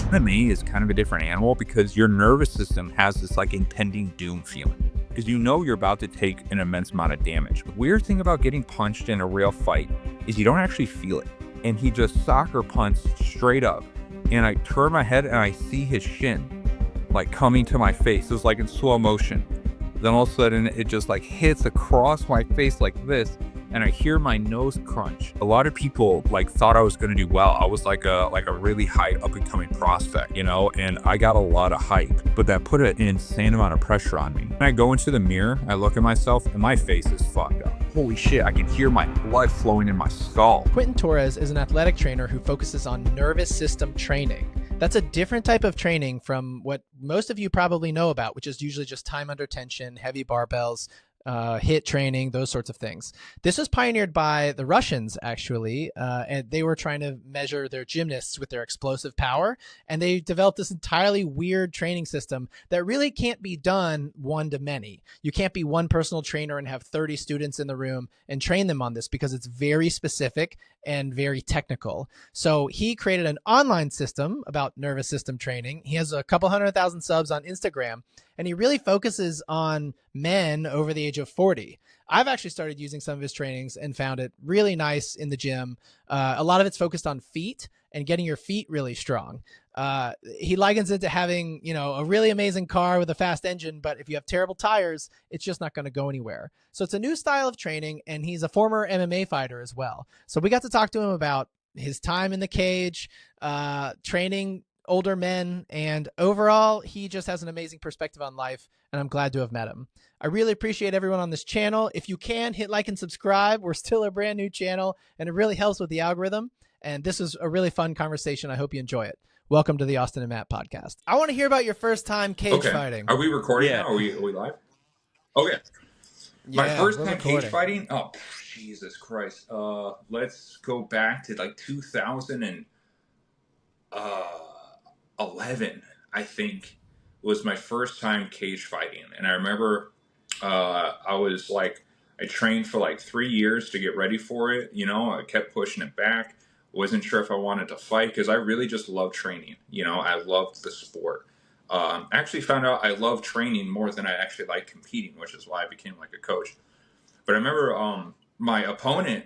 MMA is kind of a different animal because your nervous system has this like impending doom feeling because you know you're about to take an immense amount of damage. The weird thing about getting punched in a real fight is you don't actually feel it. And he just soccer punched straight up. And I turn my head and I see his shin like coming to my face. It was like in slow motion. Then all of a sudden it just like hits across my face like this. And I hear my nose crunch. A lot of people like thought I was going to do well. I was like a really high up and coming prospect, you know, and I got a lot of hype, but that put an insane amount of pressure on me. When I go into the mirror, I look at myself and my face is fucked up. Holy shit, I can hear my blood flowing in my skull. Quintin Torres is an athletic trainer who focuses on nervous system training. That's a different type of training from what most of you probably know about, which is usually just time under tension, heavy barbells, HIIT training, those sorts of things. This was pioneered by the Russians, actually, and they were trying to measure their gymnasts with their explosive power, and they developed this entirely weird training system that really can't be done one-to-many. You can't be one personal trainer and have 30 students in the room and train them on this because it's very specific and very technical. So he created an online system about nervous system training. He has a couple 100,000 subs on Instagram, and he really focuses on men over the age of 40. I've actually started using some of his trainings and found it really nice in the gym. A lot of it's focused on feet and getting your feet really strong. He likens it to having, you know, a really amazing car with a fast engine, but if you have terrible tires, it's just not going to go anywhere. So it's a new style of training, and he's a former MMA fighter as well. So we got to talk to him about his time in the cage, training older men, and overall, he just has an amazing perspective on life, and I'm glad to have met him. I really appreciate everyone on this channel. If you can, hit like and subscribe. We're still a brand new channel, and it really helps with the algorithm. And this is a really fun conversation. I hope you enjoy it. Welcome to the Austin and Matt podcast. I want to hear about your first time cage fighting. Are we recording now? Are we live? Okay. My first time cage fighting? Oh, Jesus Christ. Let's go back to like 2011, I think, was my first time cage fighting. And I remember I trained for like 3 years to get ready for it. You know, I kept pushing it back. Wasn't sure if I wanted to fight because I really just love training. You know, I loved the sport. Actually found out I love training more than I actually like competing, which is why I became like a coach. But I remember my opponent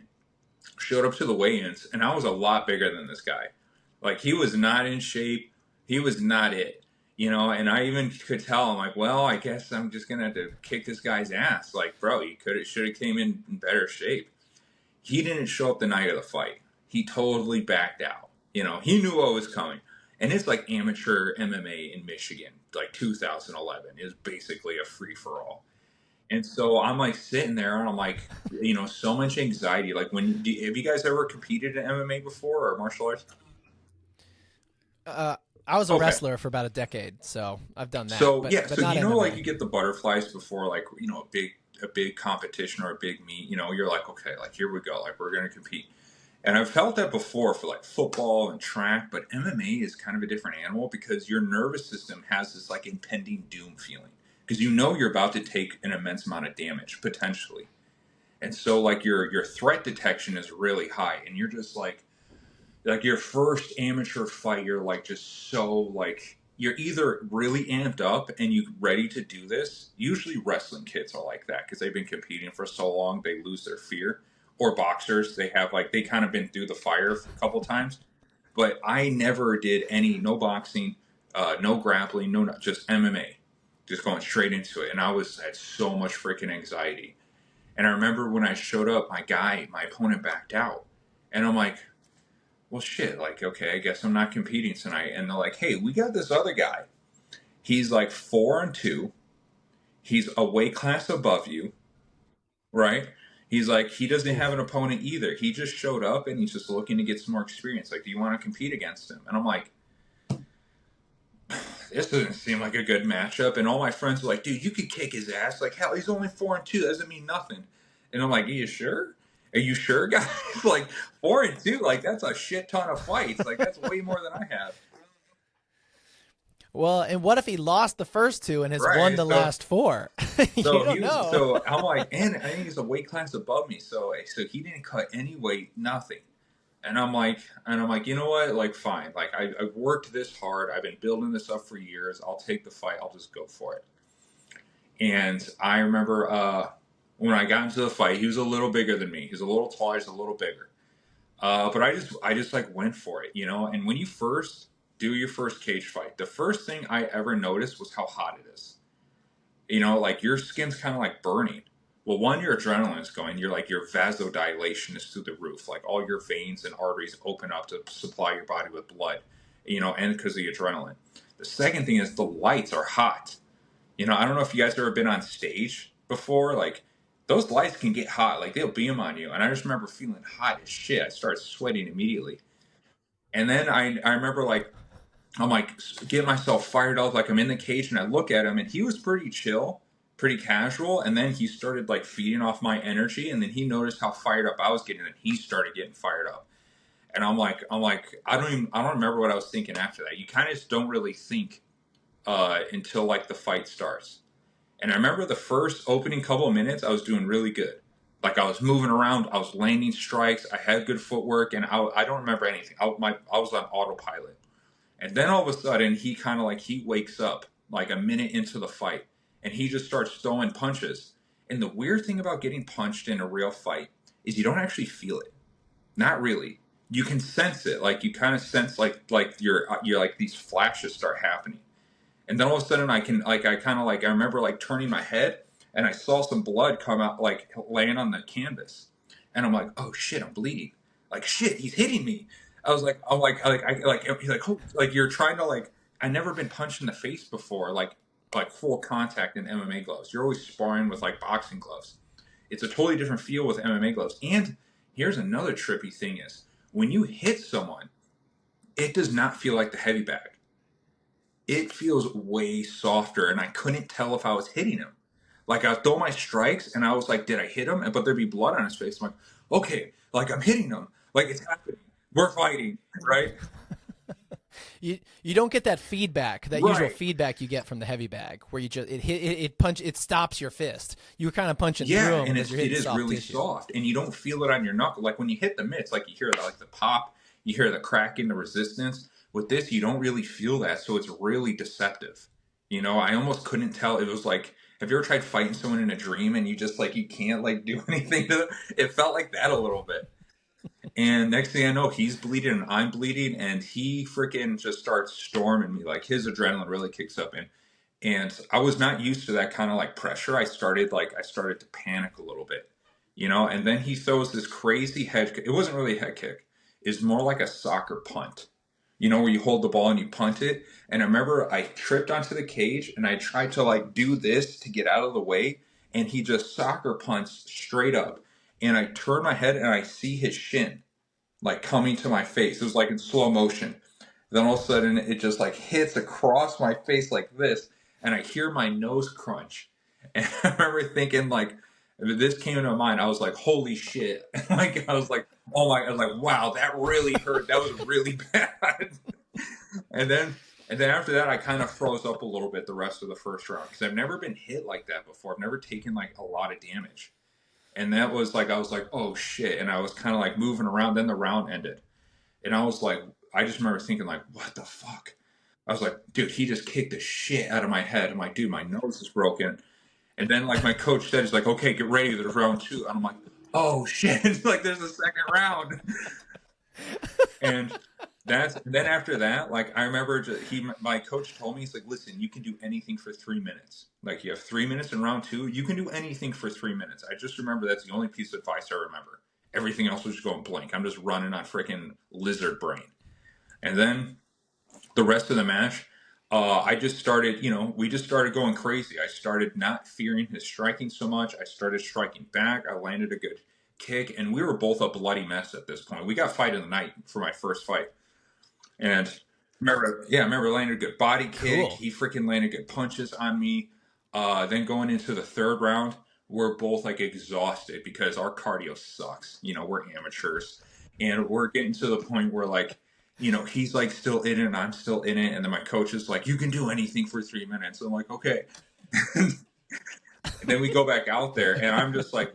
showed up to the weigh-ins, and I was a lot bigger than this guy. Like, he was not in shape. He was not it, you know, and I even could tell, I'm like, well, I guess I'm just going to have to kick this guy's ass. Like, bro, you should have came in better shape. He didn't show up the night of the fight. He totally backed out. You know, he knew what was coming. And it's like amateur MMA in Michigan, like 2011 is basically a free-for-all. And so I'm like sitting there and I'm like, you know, so much anxiety. Like, have you guys ever competed in MMA before or martial arts? I was a wrestler for about a decade, so I've done that. So but you know, MMA. like you get the butterflies before, like, you know, a big competition or a big meet. You know, you're like, okay, like here we go, like we're gonna compete. And I've felt that before for like football and track, but MMA is kind of a different animal because your nervous system has this like impending doom feeling because you know you're about to take an immense amount of damage potentially, and so like your threat detection is really high, and you're just like your first amateur fight, you're like just so like you're either really amped up and you ready to do this. Usually wrestling kids are like that because they've been competing for so long they lose their fear. Or boxers, they kind of been through the fire a couple times. But I never did no boxing, no grappling, just MMA. Just going straight into it. And I had so much freaking anxiety. And I remember when I showed up, my opponent backed out. And I'm like, well, shit, like, okay, I guess I'm not competing tonight. And they're like, hey, we got this other guy. He's like 4-2. He's a weight class above you, right? He's like, he doesn't have an opponent either. He just showed up and he's just looking to get some more experience. Like, do you want to compete against him? And I'm like, this doesn't seem like a good matchup. And all my friends were like, dude, you could kick his ass. Like, hell, he's only 4-2. That doesn't mean nothing. And I'm like, are you sure? Are you sure, guys? Like, 4-2, like, that's a shit ton of fights. Like, that's way more than I have. Well, and what if he lost the first two and has won the last four? You don't know. So I'm like, and I think he's a weight class above me. So he didn't cut any weight, nothing. And I'm like, you know what? Like, fine. Like, I've worked this hard. I've been building this up for years. I'll take the fight. I'll just go for it. And I remember when I got into the fight, he was a little bigger than me. He's a little taller. He's a little bigger. But I just like went for it, you know. And when you first do your first cage fight, the first thing I ever noticed was how hot it is. You know, like your skin's kind of like burning. Well, one, your adrenaline's going. You're like your vasodilation is through the roof. Like all your veins and arteries open up to supply your body with blood. You know, and because of the adrenaline. The second thing is the lights are hot. You know, I don't know if you guys have ever been on stage before. Like those lights can get hot. Like they'll beam on you. And I just remember feeling hot as shit. I started sweating immediately. And then I remember like I'm like getting myself fired up, like I'm in the cage, and I look at him, and he was pretty chill, pretty casual. And then he started like feeding off my energy, and then he noticed how fired up I was getting, and he started getting fired up. And I'm like, I don't remember what I was thinking after that. You kind of just don't really think until like the fight starts. And I remember the first opening couple of minutes, I was doing really good. Like I was moving around, I was landing strikes, I had good footwork, and I don't remember anything. I was on autopilot. And then all of a sudden, he kind of like he wakes up like a minute into the fight, and he just starts throwing punches. And the weird thing about getting punched in a real fight is you don't actually feel it. Not really. You can sense it. Like you kind of sense like you're like these flashes start happening. And then all of a sudden I remember like turning my head and I saw some blood come out like laying on the canvas. And I'm like, oh shit, I'm bleeding. Like shit, he's hitting me. He's like, oh, like you're trying to like, I never been punched in the face before, like full contact in MMA gloves. You're always sparring with like boxing gloves. It's a totally different feel with MMA gloves. And here's another trippy thing is when you hit someone, it does not feel like the heavy bag. It feels way softer, and I couldn't tell if I was hitting him. Like I would throw my strikes, and I was like, "Did I hit him?" But there'd be blood on his face. I'm like, "Okay, like I'm hitting him. Like it's happening. We're fighting, right?" You don't get that feedback, that usual Right. feedback you get from the heavy bag, where you just it stops your fist. You were kind of punching through Yeah, them and because you're it hitting is soft really tissue. soft, and you don't feel it on your knuckle. Like when you hit the mitts, like you hear like the pop, you hear the cracking, the resistance. With this, you don't really feel that, so it's really deceptive. You know, I almost couldn't tell. It was like, have you ever tried fighting someone in a dream and you just like you can't like do anything to them? It felt like that a little bit. And next thing I know, he's bleeding and I'm bleeding, and he freaking just starts storming me. Like his adrenaline really kicks up, and I was not used to that kind of like pressure. I started to panic a little bit, you know. And then he throws this crazy head kick. It wasn't really a head kick. It's more like a soccer punt, you know, where you hold the ball and you punt it. And I remember I tripped onto the cage and I tried to like do this to get out of the way, and he just soccer punts straight up. And I turn my head and I see his shin like coming to my face. It was like in slow motion. Then all of a sudden it just like hits across my face like this, and I hear my nose crunch. And I remember thinking like, this came into my mind. I was like, holy shit. Like I was like, oh my, I was like, wow, that really hurt. That was really bad. And then after that I kind of froze up a little bit the rest of the first round because I've never been hit like that before. I've never taken like a lot of damage. And that was like, I was like, oh shit. And I was kind of like moving around. Then the round ended. And I was like, I just remember thinking like, what the fuck? I was like, dude, he just kicked the shit out of my head. I'm like, dude, my nose is broken. And then like my coach said, he's like, okay, get ready. There's round two. And I'm like, oh shit. Like there's a second round. And then after that, like I remember my coach told me, he's like, listen, you can do anything for 3 minutes. Like you have 3 minutes in round two. You can do anything for 3 minutes. I just remember that's the only piece of advice I remember. Everything else was just going blank. I'm just running on freaking lizard brain. And then the rest of the match, I just started, you know, we just started going crazy. I started not fearing his striking so much. I started striking back. I landed a good kick, and we were both a bloody mess at this point. We got fight of the night for my first fight. And remember landed a good body kick. Cool. He freaking landed good punches on me. Then going into the third round, we're both like exhausted because our cardio sucks. You know, we're amateurs, and we're getting to the point where like, you know, he's like still in it and I'm still in it. And then my coach is like, you can do anything for 3 minutes. I'm like, okay. And then we go back out there and I'm just like,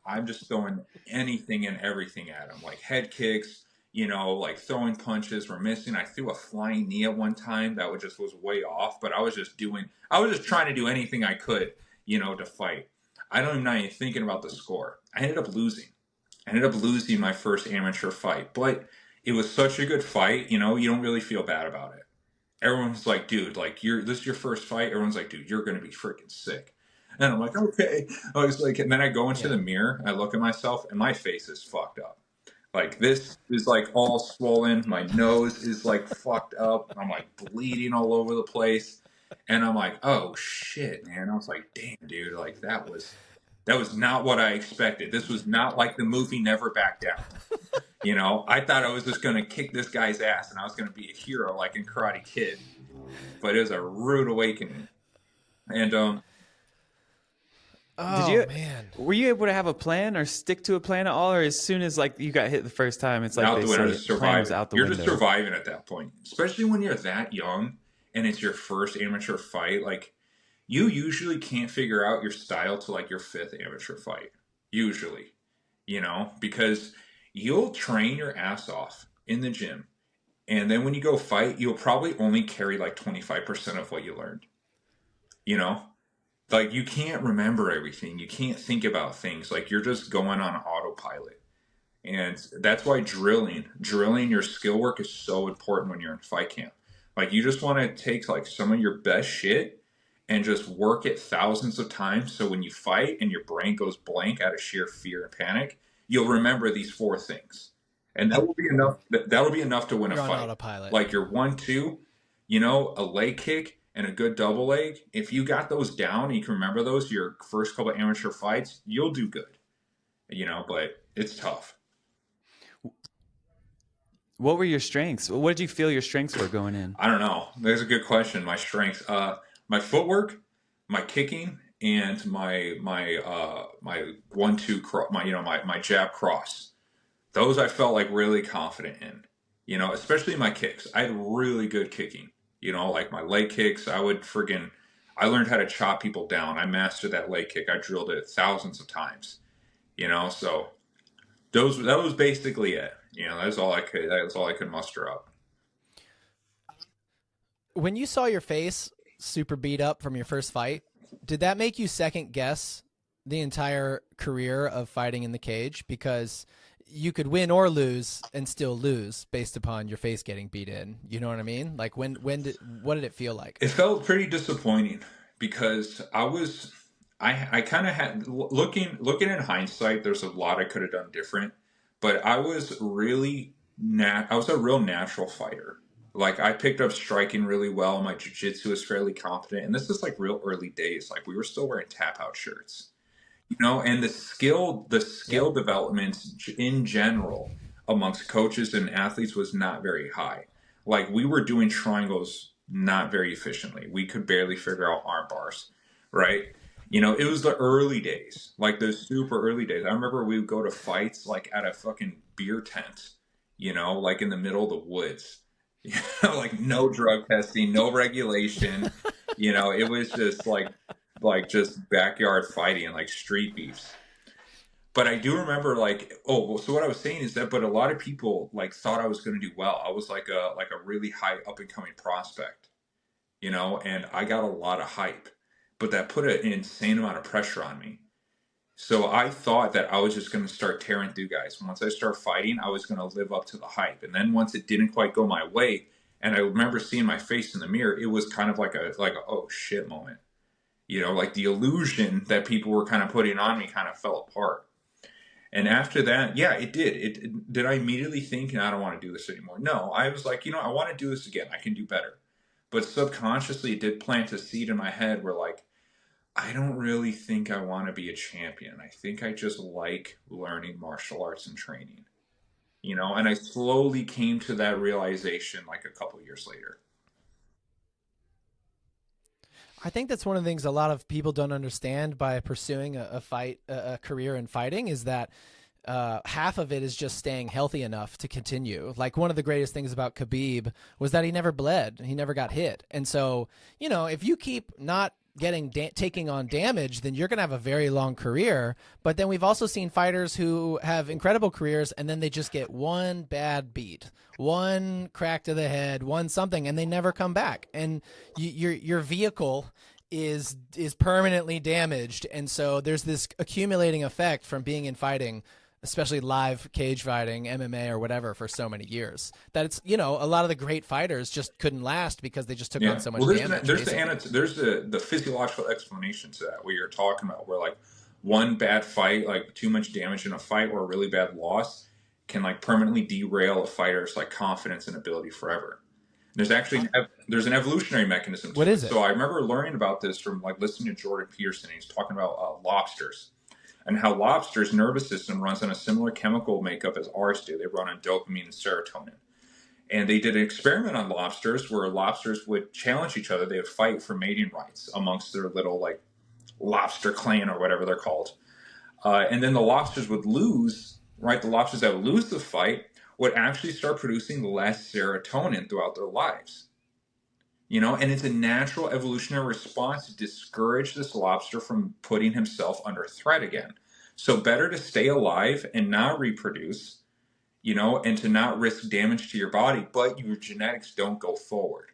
I'm just throwing anything and everything at him, like head kicks, like throwing punches were missing. I threw a flying knee at one time that was way off, but I was just trying to do anything I could, to fight. I'm not even thinking about the score. I ended up losing. My first amateur fight, but it was such a good fight, you don't really feel bad about it. Everyone's like, dude, like this is your first fight. Everyone's like, dude, you're going to be freaking sick. And I'm like, okay. I was like, and then I go into the mirror, I look at myself, and my face is fucked up. Like, this is like all swollen. My nose is like fucked up. I'm like bleeding all over the place. And I'm like, oh shit, man. I was like, damn, dude, like that was not what I expected. This was not like the movie Never Back Down. I thought I was just going to kick this guy's ass and I was going to be a hero like in Karate Kid. But it was a rude awakening. And man, were you able to have a plan or stick to a plan at all, or as soon as like you got hit the first time, it's like out the window, you're just surviving at that point, especially when you're that young and it's your first amateur fight. Like, you usually can't figure out your style to like your fifth amateur fight, usually, because you'll train your ass off in the gym, and then when you go fight, you'll probably only carry like 25% of what you learned. Like, you can't remember everything. You can't think about things. Like, you're just going on autopilot. And that's why drilling your skill work is so important when you're in fight camp. Like, you just want to take like some of your best shit and just work it thousands of times. So when you fight and your brain goes blank out of sheer fear and panic, you'll remember these 4 things. And that will be enough. That'll be enough to win a fight. On autopilot. Like your 1-2, a leg kick, and a good double leg. If you got those down and you can remember those, your first couple of amateur fights, you'll do good. But it's tough. What were your strengths? What did you feel your strengths were going in? I don't know. There's a good question. My strengths, my footwork, my kicking, and my 1-2 my jab cross. Those I felt like really confident in. Especially my kicks. I had really good kicking. Like my leg kicks, I learned how to chop people down. I mastered that leg kick. I drilled it thousands of times, so that was basically it. That was all I could muster up. When you saw your face super beat up from your first fight, did that make you second guess the entire career of fighting in the cage? Because you could win or lose and still lose based upon your face getting beat in. You know what I mean? Like, what did it feel like? It felt pretty disappointing because I kind of had, looking in hindsight, there's a lot I could have done different, but I was a real natural fighter. Like, I picked up striking really well. My jiu-jitsu is fairly competent. And this is like real early days. Like, we were still wearing tap-out shirts. And the skill development in general amongst coaches and athletes was not very high. Like, we were doing triangles not very efficiently. We could barely figure out arm bars, right? It was the early days, like the super early days. I remember we would go to fights like at a fucking beer tent, like in the middle of the woods. Like, no drug testing, no regulation. It was just like just backyard fighting and like street beefs. But I do remember so what I was saying is that, but a lot of people like thought I was going to do well. I was like a really high up and coming prospect, and I got a lot of hype, but that put an insane amount of pressure on me. So I thought that I was just going to start tearing through guys. Once I start fighting, I was going to live up to the hype. And then once it didn't quite go my way, and I remember seeing my face in the mirror, it was kind of like a oh shit moment. Like the illusion that people were kind of putting on me kind of fell apart. And after that, yeah, it did. Did I immediately think, I don't want to do this anymore? No, I was like, I want to do this again. I can do better. But subconsciously, it did plant a seed in my head where like, I don't really think I want to be a champion. I think I just like learning martial arts and training, and I slowly came to that realization like a couple years later. I think that's one of the things a lot of people don't understand by pursuing a career in fighting is that half of it is just staying healthy enough to continue. Like, one of the greatest things about Khabib was that he never bled. He never got hit. And so, if you keep not taking on damage, then you're going to have a very long career. But then we've also seen fighters who have incredible careers, and then they just get one bad beat, one crack to the head, one something, and they never come back. And your vehicle is permanently damaged, and so there's this accumulating effect from being in fighting, especially live cage fighting, MMA or whatever, for so many years, that it's, a lot of the great fighters just couldn't last because they just took on so much damage. There's the physiological explanation to that, where you're talking about, where like one bad fight, like too much damage in a fight, or a really bad loss can like permanently derail a fighter's like confidence and ability forever. There's actually there's an evolutionary mechanism to What is it? So I remember learning about this from like listening to Jordan Peterson. He's talking about lobsters, and how lobsters' nervous system runs on a similar chemical makeup as ours do. They run on dopamine and serotonin. And they did an experiment on lobsters where lobsters would challenge each other. They would fight for mating rights amongst their little like lobster clan or whatever they're called. And then the lobsters would lose, right? The lobsters that would lose the fight would actually start producing less serotonin throughout their lives. And it's a natural evolutionary response to discourage this lobster from putting himself under threat again. So better to stay alive and not reproduce, and to not risk damage to your body, but your genetics don't go forward.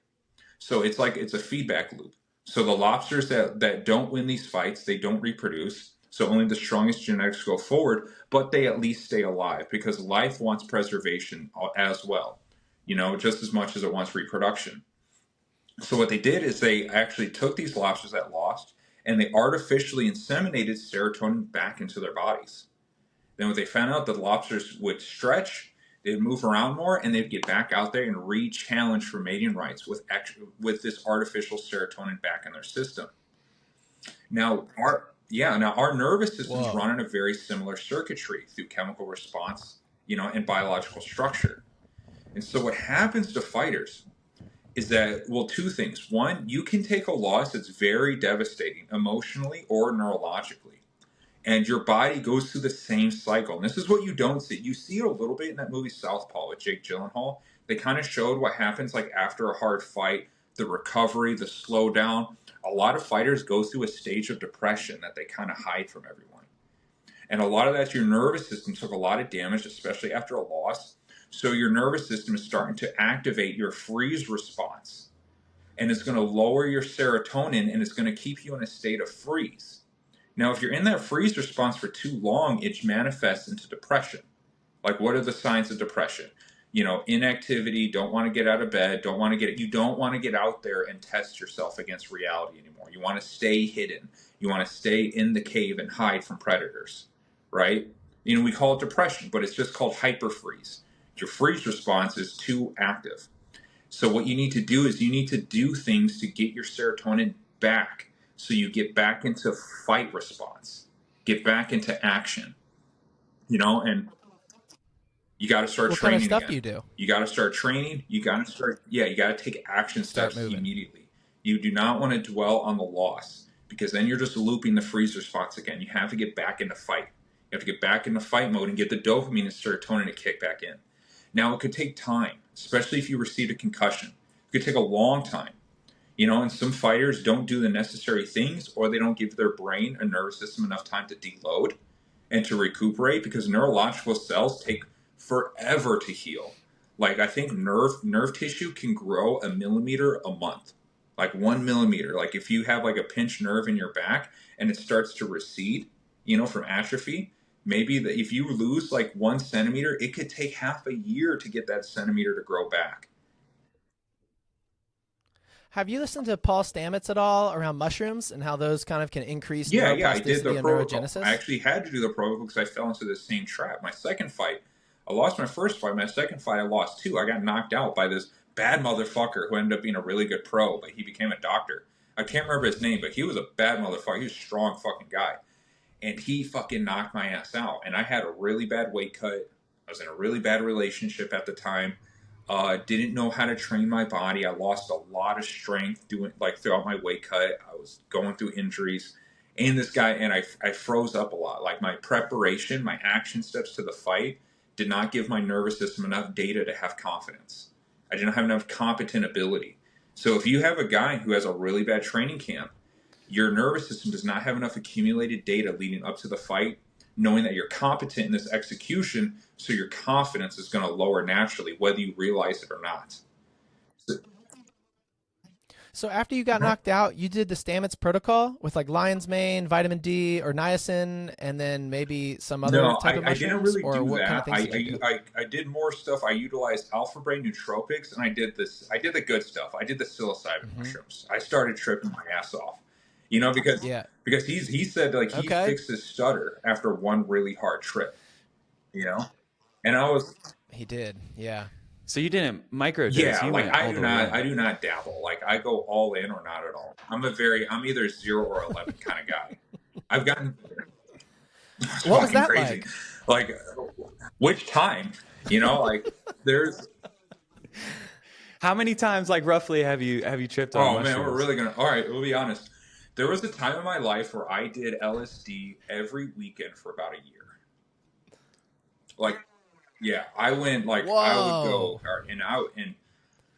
So it's a feedback loop. So the lobsters that don't win these fights, they don't reproduce. So only the strongest genetics go forward, but they at least stay alive, because life wants preservation as well, just as much as it wants reproduction. So what they did is they actually took these lobsters that lost, and they artificially inseminated serotonin back into their bodies. Then what they found out, the lobsters would stretch, they'd move around more, and they'd get back out there and re-challenge for mating rights with this artificial serotonin back in their system. Now our nervous systems run on a very similar circuitry through chemical response, and biological structure. And so what happens to fighters is that, well, two things. One, you can take a loss that's very devastating emotionally or neurologically, and your body goes through the same cycle. And this is what you don't see. You see it a little bit in that movie Southpaw with Jake Gyllenhaal. They kind of showed what happens like after a hard fight, the recovery, the slowdown. A lot of fighters go through a stage of depression that they kind of hide from everyone. And a lot of that's your nervous system took a lot of damage, especially after a loss. So your nervous system is starting to activate your freeze response. And it's going to lower your serotonin, and it's going to keep you in a state of freeze. Now, if you're in that freeze response for too long, it manifests into depression. Like, what are the signs of depression? Inactivity, don't want to get out of bed, you don't want to get out there and test yourself against reality anymore. You want to stay hidden. You want to stay in the cave and hide from predators, right? We call it depression, but it's just called hyperfreeze. Your freeze response is too active. So what you need to do is you need to do things to get your serotonin back, so you get back into fight response, get back into action, and you got to start what training. What kind of stuff again. do you do? You got to start training. You got to take action steps immediately. You do not want to dwell on the loss, because then you're just looping the freeze response again. You have to get back into fight. You have to get back into fight mode and get the dopamine and serotonin to kick back in. Now, it could take time, especially if you received a concussion. It could take a long time. And some fighters don't do the necessary things, or they don't give their brain and nervous system enough time to deload and to recuperate, because neurological cells take forever to heal. Like, I think nerve tissue can grow 1 millimeter a month, like 1 millimeter. Like, if you have like a pinched nerve in your back and it starts to recede, from atrophy, maybe if you lose like 1 centimeter, it could take half a year to get that centimeter to grow back. Have you listened to Paul Stamets at all around mushrooms and how those kind of can increase I did the and protocol. neurogenesis? I actually had to do the protocol because I fell into the same trap. My second fight, I lost my first fight. My second fight, I lost two. I got knocked out by this bad motherfucker who ended up being a really good pro, but he became a doctor. I can't remember his name, but he was a bad motherfucker. He was a strong fucking guy. And he fucking knocked my ass out. And I had a really bad weight cut. I was in a really bad relationship at the time. Didn't know how to train my body. I lost a lot of strength throughout my weight cut. I was going through injuries. And this guy, and I froze up a lot. Like, my preparation, my action steps to the fight did not give my nervous system enough data to have confidence. I didn't have enough competent ability. So if you have a guy who has a really bad training camp, your nervous system does not have enough accumulated data leading up to the fight, knowing that you're competent in this execution, so your confidence is going to lower naturally, whether you realize it or not. So after you got knocked out, you did the Stamets Protocol with like lion's mane, vitamin D, or niacin, and then maybe some other No, type of I mushrooms? didn't really or do what that. kind of things did you do? I did more stuff. I utilized alpha brain nootropics, and I did the good stuff. I did the psilocybin mushrooms. I started tripping my ass off, because Yeah. he said like he Okay. fixed his stutter after one really hard trip, and I was He did. Yeah. So you didn't microdose. yeah, You like went all the way in. I do not dabble. Like I go all in or not at all. I'm either 0 or 11 kind of guy. I've gotten it's What was fucking that crazy. Like which time? Like there's How many times, like roughly, have you tripped on oh mushrooms? man, we're really gonna all right, we'll be honest. There was a time in my life where I did LSD every weekend for about a year. Like yeah, I went like I would go and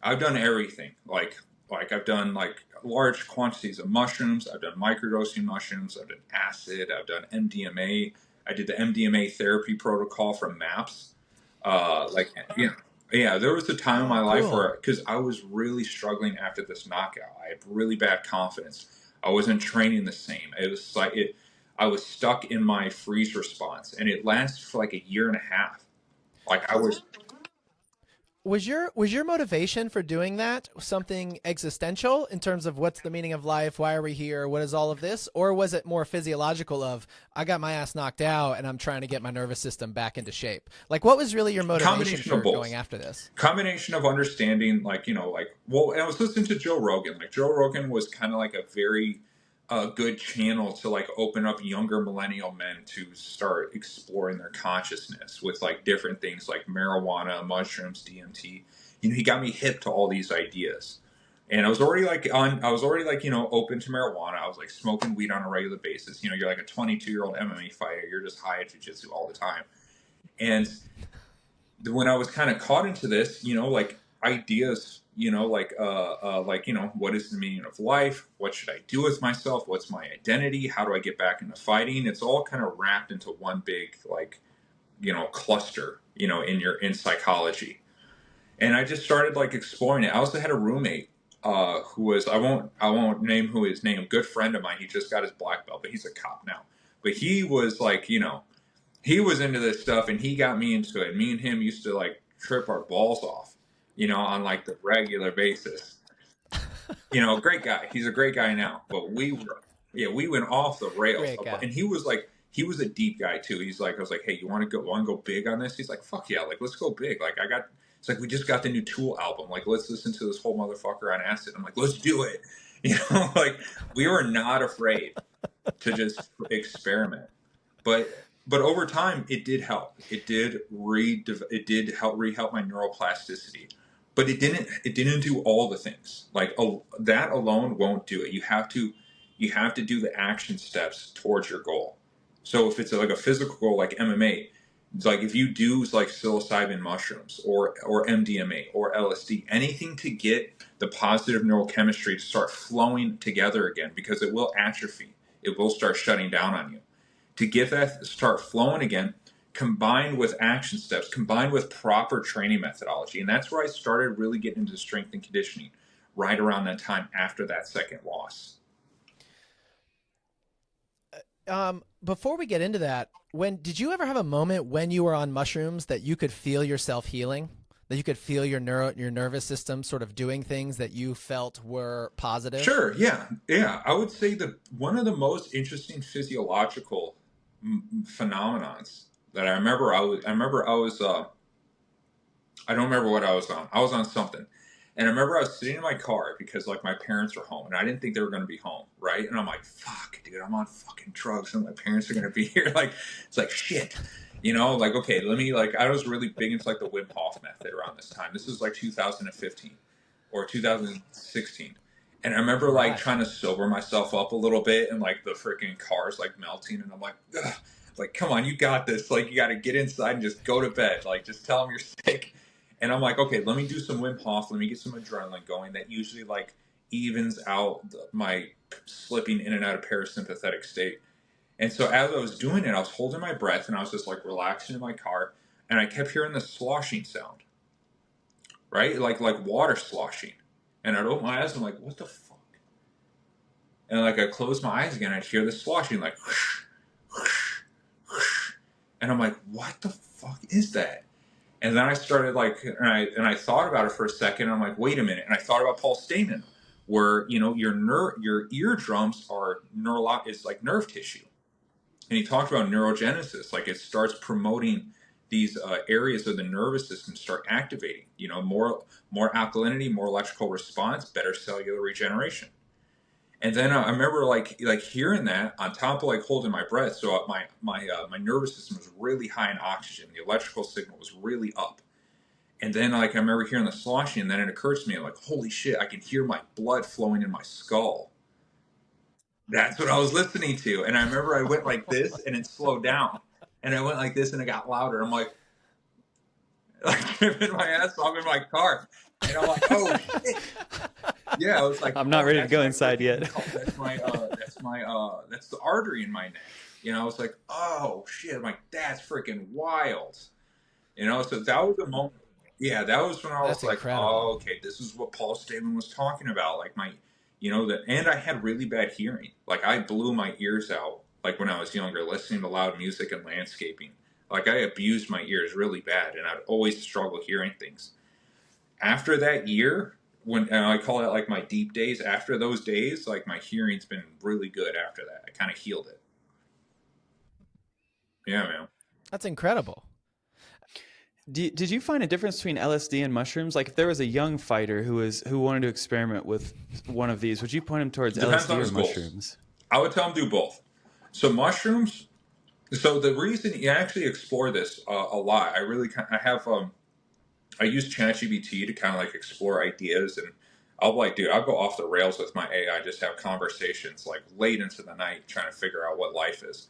I've done everything. Like I've done like large quantities of mushrooms. I've done microdosing mushrooms. I've done acid. I've done MDMA. I did the MDMA therapy protocol from MAPS. There was a time in my life Cool. where because I was really struggling after this knockout. I had really bad confidence. I wasn't training the same. It was like I was stuck in my freeze response, and it lasted for like a year and a half. Like I was. Was your motivation for doing that something existential in terms of what's the meaning of life? Why are we here? What is all of this? Or was it more physiological of I got my ass knocked out and I'm trying to get my nervous system back into shape? Like what was really your motivation for going after this? Combination of understanding, and I was listening to Joe Rogan. Like Joe Rogan was kind of like a very good channel to like open up younger millennial men to start exploring their consciousness with like different things like marijuana, mushrooms, DMT. He got me hip to all these ideas, and I was already open to marijuana. I was like smoking weed on a regular basis. You're like a 22-year-old MMA fighter. You're just high at jiu-jitsu all the time, and when I was kind of caught into this, like ideas, what is the meaning of life? What should I do with myself? What's my identity? How do I get back into fighting? It's all kind of wrapped into one big, cluster, in psychology. And I just started like exploring it. I also had a roommate, who was, I won't name who his name, good friend of mine. He just got his black belt, but he's a cop now. But he was like, he was into this stuff and he got me into it. Me and him used to like trip our balls off, on like the regular basis. Great guy. He's a great guy now. But we went off the rails. And he was a deep guy too. He's like, I was like, hey, you want to go big on this? He's like, fuck yeah, like let's go big. Like it's like we just got the new Tool album. Like let's listen to this whole motherfucker on acid. I'm like, let's do it. Like we were not afraid to just experiment. But over time, it did help. It did help my neuroplasticity. But it didn't do all the things. Like that alone won't do it. You have to do the action steps towards your goal. So if it's like a physical goal like MMA, it's like if you do like psilocybin mushrooms or MDMA or LSD, anything to get the positive neurochemistry to start flowing together again, because it will atrophy. It will start shutting down on you. To get that start flowing again, combined with action steps, combined with proper training methodology. And that's where I started really getting into strength and conditioning right around that time after that second loss. Before we get into that, did you ever have a moment when you were on mushrooms that you could feel yourself healing? That you could feel your nervous system sort of doing things that you felt were positive? Sure, yeah. I would say one of the most interesting physiological phenomenons that I remember. I don't remember what I was on. I was on something, and I remember I was sitting in my car because like my parents were home, and I didn't think they were going to be home, right? And I'm like, fuck, dude, I'm on fucking drugs, and my parents are going to be here. Like, it's like shit. Like, okay, I was really big into like the Wim Hof method around this time. This is like 2015 or 2016. And I remember like trying to sober myself up a little bit, and like the freaking car's like melting, and I'm like, ugh. Like, come on, you got this. Like, you got to get inside and just go to bed. Like, just tell them you're sick. And I'm like, okay, let me do some Wim Hof. Let me get some adrenaline going. That usually like evens out my slipping in and out of parasympathetic state. And so as I was doing it, I was holding my breath and I was just like relaxing in my car, and I kept hearing this sloshing sound, right? Like water sloshing. And I'd open my eyes and I'm like, what the fuck? And like I closed my eyes again, I'd hear this sloshing, like whoosh, whoosh, whoosh. And I'm like, what the fuck is that? And then I started like, and I thought about it for a second. And I'm like, wait a minute. And I thought about Paul Stamen, where your eardrums are is like nerve tissue, and he talked about neurogenesis, like it starts promoting these areas of the nervous system start activating. More alkalinity, more electrical response, better cellular regeneration. And then I remember like hearing that on top of like holding my breath. So my nervous system was really high in oxygen. The electrical signal was really up. And then like I remember hearing the sloshing, and then it occurs to me like, holy shit, I can hear my blood flowing in my skull. That's what I was listening to. And I remember I went like this and it slowed down. And I went like this and it got louder. I'm like tripping my ass off in my car. And I'm like, oh shit. Yeah, I was like, I'm not ready to go inside yet. That's the artery in my neck. I was like, oh shit. I'm like, that's freaking wild. So that was the moment. Yeah, that was when I was like, incredible. Oh, okay, this is what Paul Stamen was talking about. Like and I had really bad hearing. Like I blew my ears out like when I was younger, listening to loud music and landscaping. Like I abused my ears really bad, and I'd always struggle hearing things. After that year, and I call it like my deep days, after those days, like my hearing's been really good after that. I kind of healed it. Yeah, man. That's incredible. Did you find a difference between LSD and mushrooms? Like if there was a young fighter who wanted to experiment with one of these, would you point him towards LSD or mushrooms? I would tell him do both. So mushrooms. So the reason you actually explore this a lot, I use ChatGPT to kind of like explore ideas, and I'll go off the rails with my AI, just have conversations like late into the night trying to figure out what life is.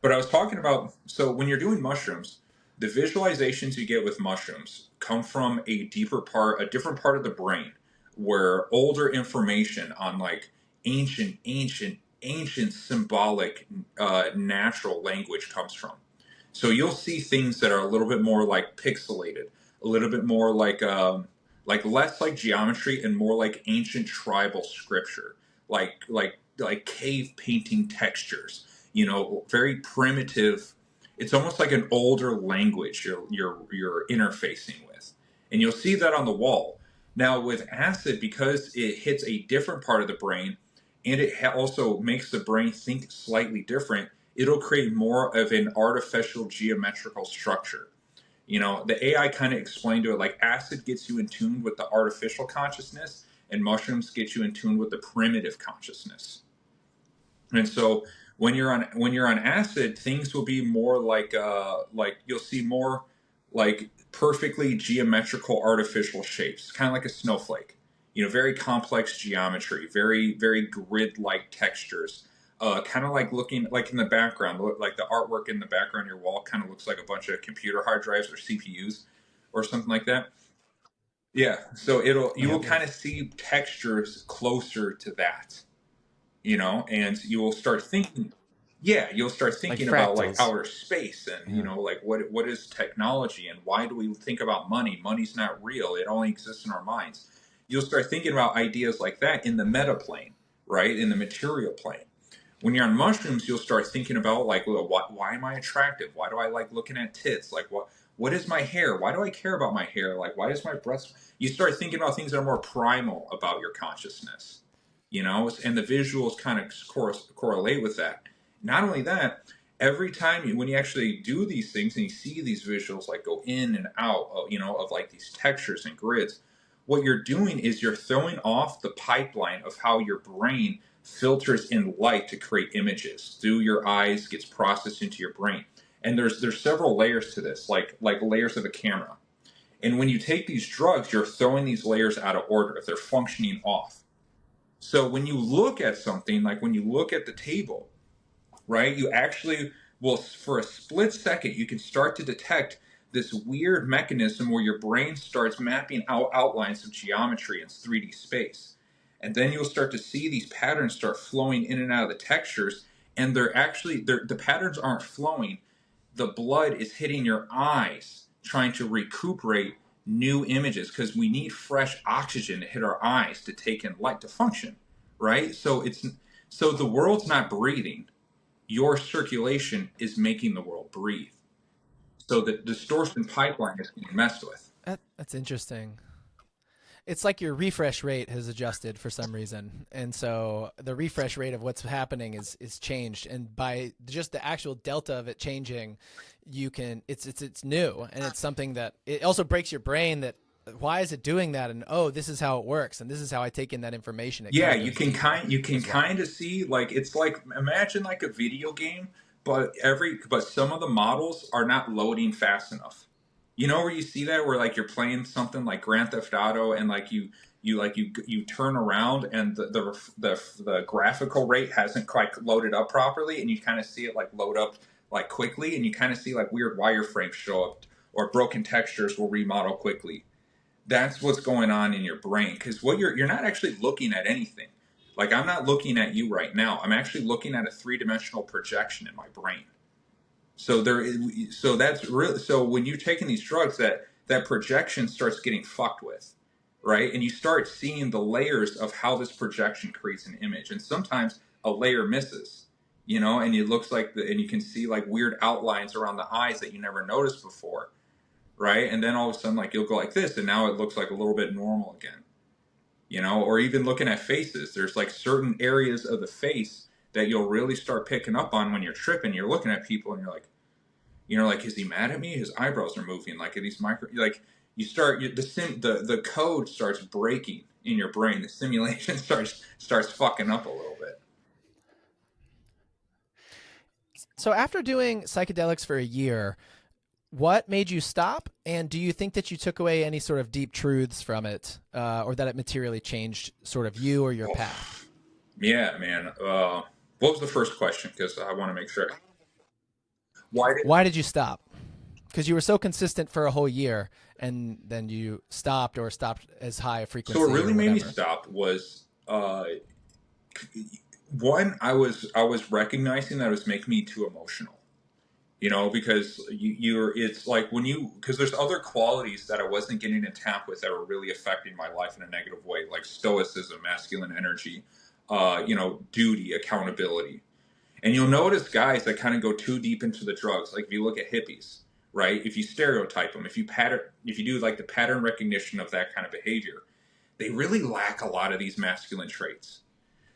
But I was talking about, so when you're doing mushrooms, the visualizations you get with mushrooms come from a different part of the brain, where older information on like ancient symbolic natural language comes from. So you'll see things that are a little bit more like pixelated, a little bit more like less like geometry and more like ancient tribal scripture, like cave painting textures. Very primitive. It's almost like an older language you're interfacing with, and you'll see that on the wall. Now with acid, because it hits a different part of the brain, and it also makes the brain think slightly different, it'll create more of an artificial geometrical structure. The AI kind of explained to it like acid gets you in tune with the artificial consciousness, and mushrooms get you in tune with the primitive consciousness. And so when you're on acid, things will be more like you'll see more like perfectly geometrical artificial shapes, kind of like a snowflake. Very complex geometry, very very grid-like textures. Kind of like looking like in the background, like the artwork in the background of your wall kind of looks like a bunch of computer hard drives or CPUs or something like that. Yeah, so you will kind of see textures closer to that. And you will start thinking, about like outer space and, like what is technology and why do we think about money? Money's not real. It only exists in our minds. You'll start thinking about ideas like that in the meta plane, right? In the material plane. When you're on mushrooms, you'll start thinking about like, well, why am I attractive? Why do I like looking at tits? Like what is my hair? Why do I care about my hair? Like, why is my breast? You start thinking about things that are more primal about your consciousness. And the visuals kind of correlate with that. Not only that, every time when you actually do these things and you see these visuals like go in and out of like these textures and grids, what you're doing is you're throwing off the pipeline of how your brain filters in light to create images. Through your eyes, gets processed into your brain. And there's several layers to this, like layers of a camera. And when you take these drugs, you're throwing these layers out of order. They're functioning off. So when you look at something, like when you look at the table, right, you actually will, for a split second, you can start to detect this weird mechanism where your brain starts mapping out outlines of geometry in 3D space. And then you'll start to see these patterns start flowing in and out of the textures. And the patterns aren't flowing. The blood is hitting your eyes, trying to recuperate new images, because we need fresh oxygen to hit our eyes to take in light to function, right? So the world's not breathing. Your circulation is making the world breathe. So the distortion pipeline is getting messed with. That's interesting. It's like your refresh rate has adjusted for some reason, and so the refresh rate of what's happening is changed, and by just the actual delta of it changing, you can it's new, and it's something that it also breaks your brain that why is it doing that, and oh, this is how it works, and this is how I take in that information. Yeah, you can kind of see, like, it's like, imagine like a video game, but some of the models are not loading fast enough. You know, where you see that, where like you're playing something like Grand Theft Auto, and like you turn around and the graphical rate hasn't quite loaded up properly, and you kind of see it like load up like quickly, and you kind of see like weird wireframes show up, or broken textures will remodel quickly. That's what's going on in your brain, because what you're not actually looking at anything. Like, I'm not looking at you right now. I'm actually looking at a 3-dimensional projection in my brain. So that's really, so when you're taking these drugs, that projection starts getting fucked with, right? And you start seeing the layers of how this projection creates an image, and sometimes a layer misses, you know, and it looks like and you can see like weird outlines around the eyes that you never noticed before, right? And then all of a sudden, like, you'll go like this, and now it looks like a little bit normal again, you know. Or even looking at faces, there's like certain areas of the face that you'll really start picking up on when you're tripping. You're looking at people and you're like, you know, like, is he mad at me? His eyebrows are moving. Like, are these like, you start, the code starts breaking in your brain. The simulation starts fucking up a little bit. So after doing psychedelics for a year, what made you stop? And do you think that you took away any sort of deep truths from it, or that it materially changed sort of you or your path? Yeah, man. What was the first question? Because I want to make sure. Why did you stop? Because you were so consistent for a whole year, and then you stopped as high a frequency. So what really made me stop was one, I was recognizing that it was making me too emotional. You know, because it's like because there's other qualities that I wasn't getting to tap with that were really affecting my life in a negative way, like stoicism, masculine energy, duty, accountability. And you'll notice guys that kind of go too deep into the drugs. Like, if you look at hippies, right? If you stereotype them, if you do like the pattern recognition of that kind of behavior, they really lack a lot of these masculine traits.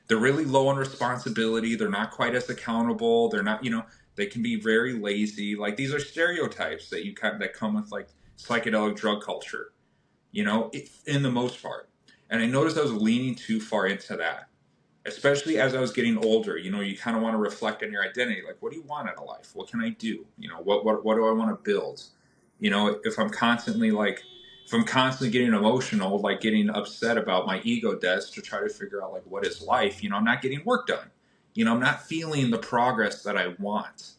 They're really low on responsibility. They're not quite as accountable. They're not, they can be very lazy. Like, these are stereotypes that come with like psychedelic drug culture, in the most part. And I noticed I was leaning too far into that. Especially as I was getting older, you kind of want to reflect on your identity. Like, what do you want out of life? What can I do? What do I want to build? If I'm constantly getting emotional, like getting upset about my ego deaths to try to figure out like what is life, I'm not getting work done. I'm not feeling the progress that I want.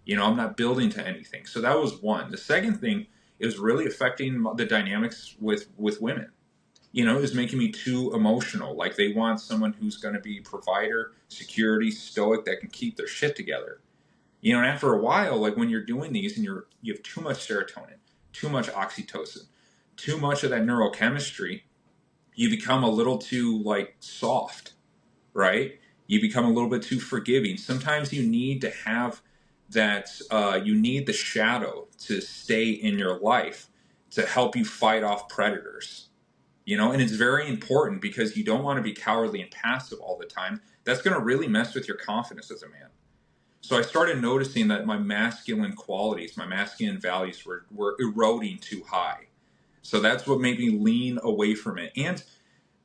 I'm not building to anything. So that was one. The second thing is really affecting the dynamics with women. Is making me too emotional. Like, they want someone who's going to be provider, security, stoic, that can keep their shit together. And after a while, like when you're doing these and you have too much serotonin, too much oxytocin, too much of that neurochemistry, you become a little too like soft, right? You become a little bit too forgiving. Sometimes you need to have that, you need the shadow to stay in your life to help you fight off predators. And it's very important, because you don't want to be cowardly and passive all the time. That's going to really mess with your confidence as a man. So I started noticing that my masculine qualities, my masculine values were eroding too high. So that's what made me lean away from it. And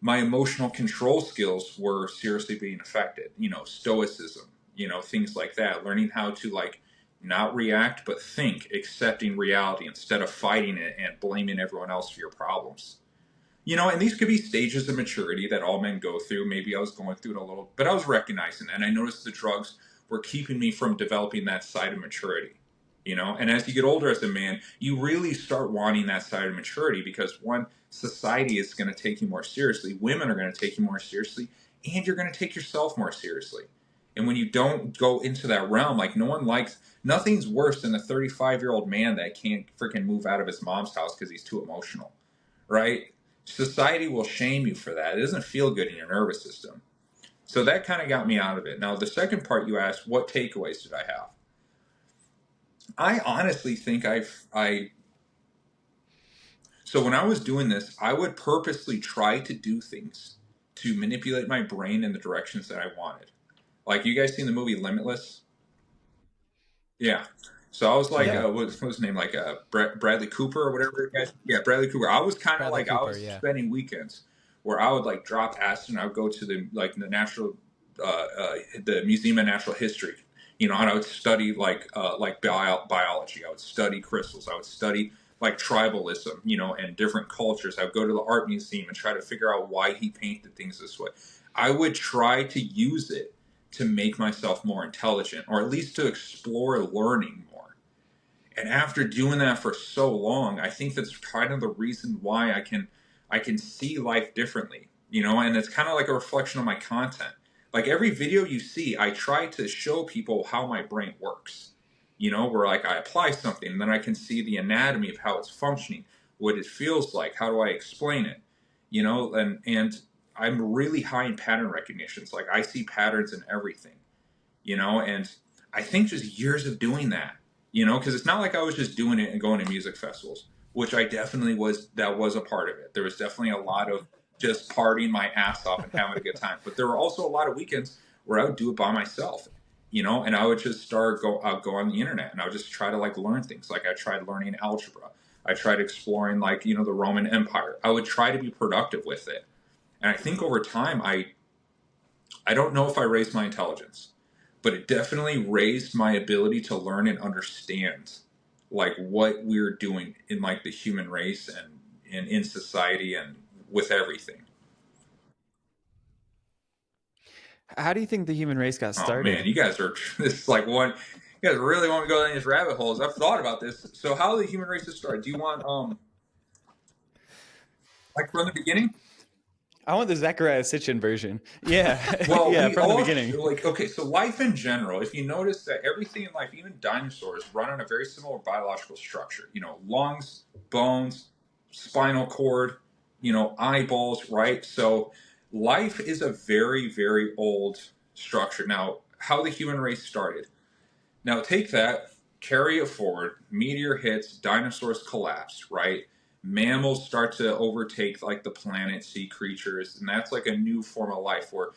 my emotional control skills were seriously being affected. Stoicism, things like that. Learning how to like not react, but think, accepting reality instead of fighting it and blaming everyone else for your problems. And these could be stages of maturity that all men go through. Maybe I was going through it a little, but I was recognizing that. And I noticed the drugs were keeping me from developing that side of maturity. you know. And as you get older as a man, you really start wanting that side of maturity, because one, society is going to take you more seriously, women are going to take you more seriously, and you're going to take yourself more seriously. And when you don't go into that realm, like, nothing's worse than a 35-year-old man that can't freaking move out of his mom's house because he's too emotional, right? Society will shame you for that. It doesn't feel good in your nervous system. So that kind of got me out of it. Now, the second part you asked, what takeaways did I have? I honestly think so when I was doing this, I would purposely try to do things to manipulate my brain in the directions that I wanted. Like, you guys seen the movie Limitless? Yeah. So I was like, Yeah. what was his name? Like Bradley Cooper or whatever you guys. Yeah, Bradley Cooper. I was kind of Bradley like, I Cooper, was yeah. spending weekends where I would like drop acid and I would go to the natural, the Museum of Natural History, you know, and I would study biology. I would study crystals. I would study like tribalism, you know, and different cultures. I would go to the art museum and try to figure out why he painted things this way. I would try to use it to make myself more intelligent, or at least to explore learning more. And after doing that for so long, I think that's kind of the reason why I can see life differently, you know, and it's kind of like a reflection of my content. Like, every video you see, I try to show people how my brain works, you know, where like I apply something and then I can see the anatomy of how it's functioning, what it feels like, how do I explain it, you know, and I'm really high in pattern recognitions. Like, I see patterns in everything, you know, and I think just years of doing that, you know, because it's not like I was just doing it and going to music festivals, which I definitely was. That was a part of it. There was definitely a lot of just partying my ass off and having a good time. But there were also a lot of weekends where I would do it by myself, you know, and I would just I'd go on the internet and I would just try to like learn things. Like, I tried learning algebra. I tried exploring, like, you know, the Roman Empire. I would try to be productive with it. And I think over time, I don't know if I raised my intelligence, but it definitely raised my ability to learn and understand like what we're doing in like the human race and in society and with everything. How do you think the human race got started? Oh man, you guys are this is like one. You guys really want to go down these rabbit holes. I've thought about this. So how the human race has started? Do you want like from the beginning? I want the Zechariah Sitchin version. Yeah. Well, yeah, from the beginning. Like, okay, so life in general, if you notice that everything in life, even dinosaurs, run on a very similar biological structure. You know, lungs, bones, spinal cord, you know, eyeballs, right? So life is a very, very old structure. Now, how the human race started. Now, take that, carry it forward, meteor hits, dinosaurs collapse, right? Mammals start to overtake like the planet, sea creatures, and that's like a new form of life where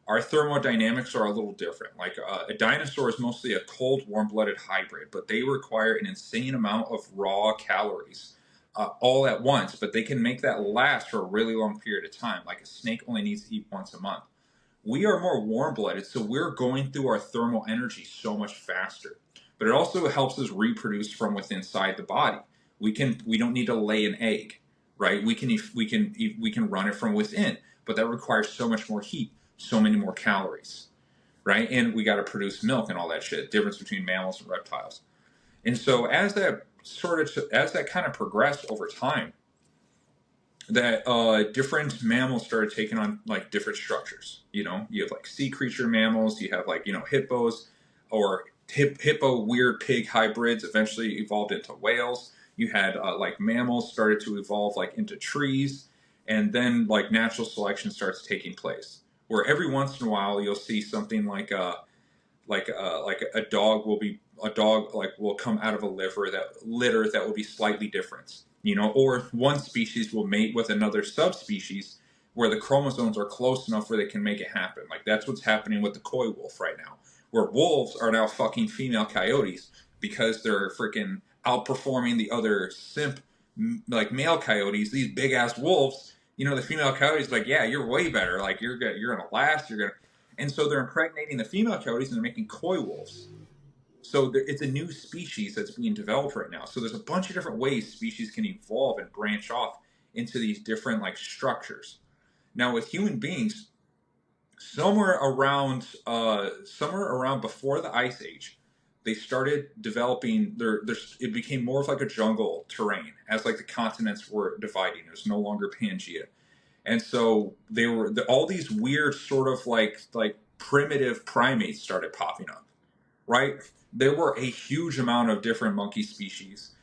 our thermodynamics are a little different. Like a dinosaur is mostly a cold, warm-blooded hybrid, but they require an insane amount of raw calories all at once, but they can make that last for a really long period of time. Like a snake only needs to eat once a month. We are more warm-blooded, so we're going through our thermal energy so much faster. But it also helps us reproduce from within inside the body. We don't need to lay an egg, right? We can run it from within, but that requires so much more heat, so many more calories, right? And we got to produce milk and all that shit. Difference between mammals and reptiles. And so as that kind of progressed over time, that different mammals started taking on like different structures. You know, you have like sea creature mammals, you have like, you know, hippos or hippo weird pig hybrids eventually evolved into whales. You had like mammals started to evolve like into trees, and then like natural selection starts taking place, where every once in a while you'll see something like a dog will come out of a litter that will be slightly different, you know, or one species will mate with another subspecies where the chromosomes are close enough where they can make it happen. Like, that's what's happening with the coy wolf right now, where wolves are now fucking female coyotes because they're freaking outperforming the other like male coyotes. These big ass wolves, you know, the female coyotes like, yeah, you're way better. Like, you're gonna last. And so they're impregnating the female coyotes and they're making coy wolves. So it's a new species that's being developed right now. So there's a bunch of different ways species can evolve and branch off into these different like structures. Now with human beings, somewhere around before the Ice Age, they started developing it became more of like a jungle terrain as like the continents were dividing. There's no longer Pangea. And so they were all these weird sort of like primitive primates started popping up, right? There were a huge amount of different monkey species,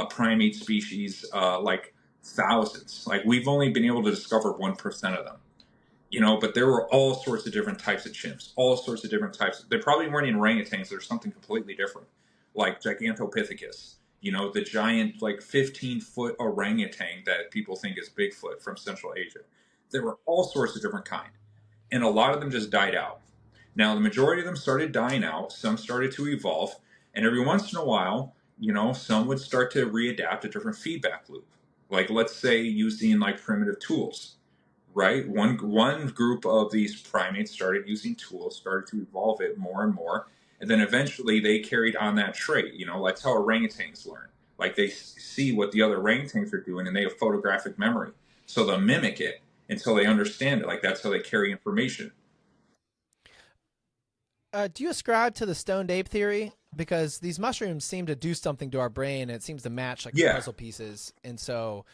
primate species, like thousands. Like we've only been able to discover 1% of them, but there were all sorts of different types of chimps, all sorts of different types. They probably weren't in orangutans. There's something completely different, like Gigantopithecus, the giant, like 15-foot orangutan that people think is Bigfoot from Central Asia. There were all sorts of different kind, and a lot of them just died out. Now, the majority of them started dying out. Some started to evolve, and every once in a while, some would start to readapt a different feedback loop. Like, let's say using like primitive tools. Right? One group of these primates started using tools, started to evolve it more and more, and then eventually they carried on that trait. That's how orangutans learn. Like they see what the other orangutans are doing, and they have photographic memory, so they'll mimic it until they understand it. Like that's how they carry information. Do you ascribe to the stoned ape theory? Because these mushrooms seem to do something to our brain, and it seems to match like the puzzle pieces, and so.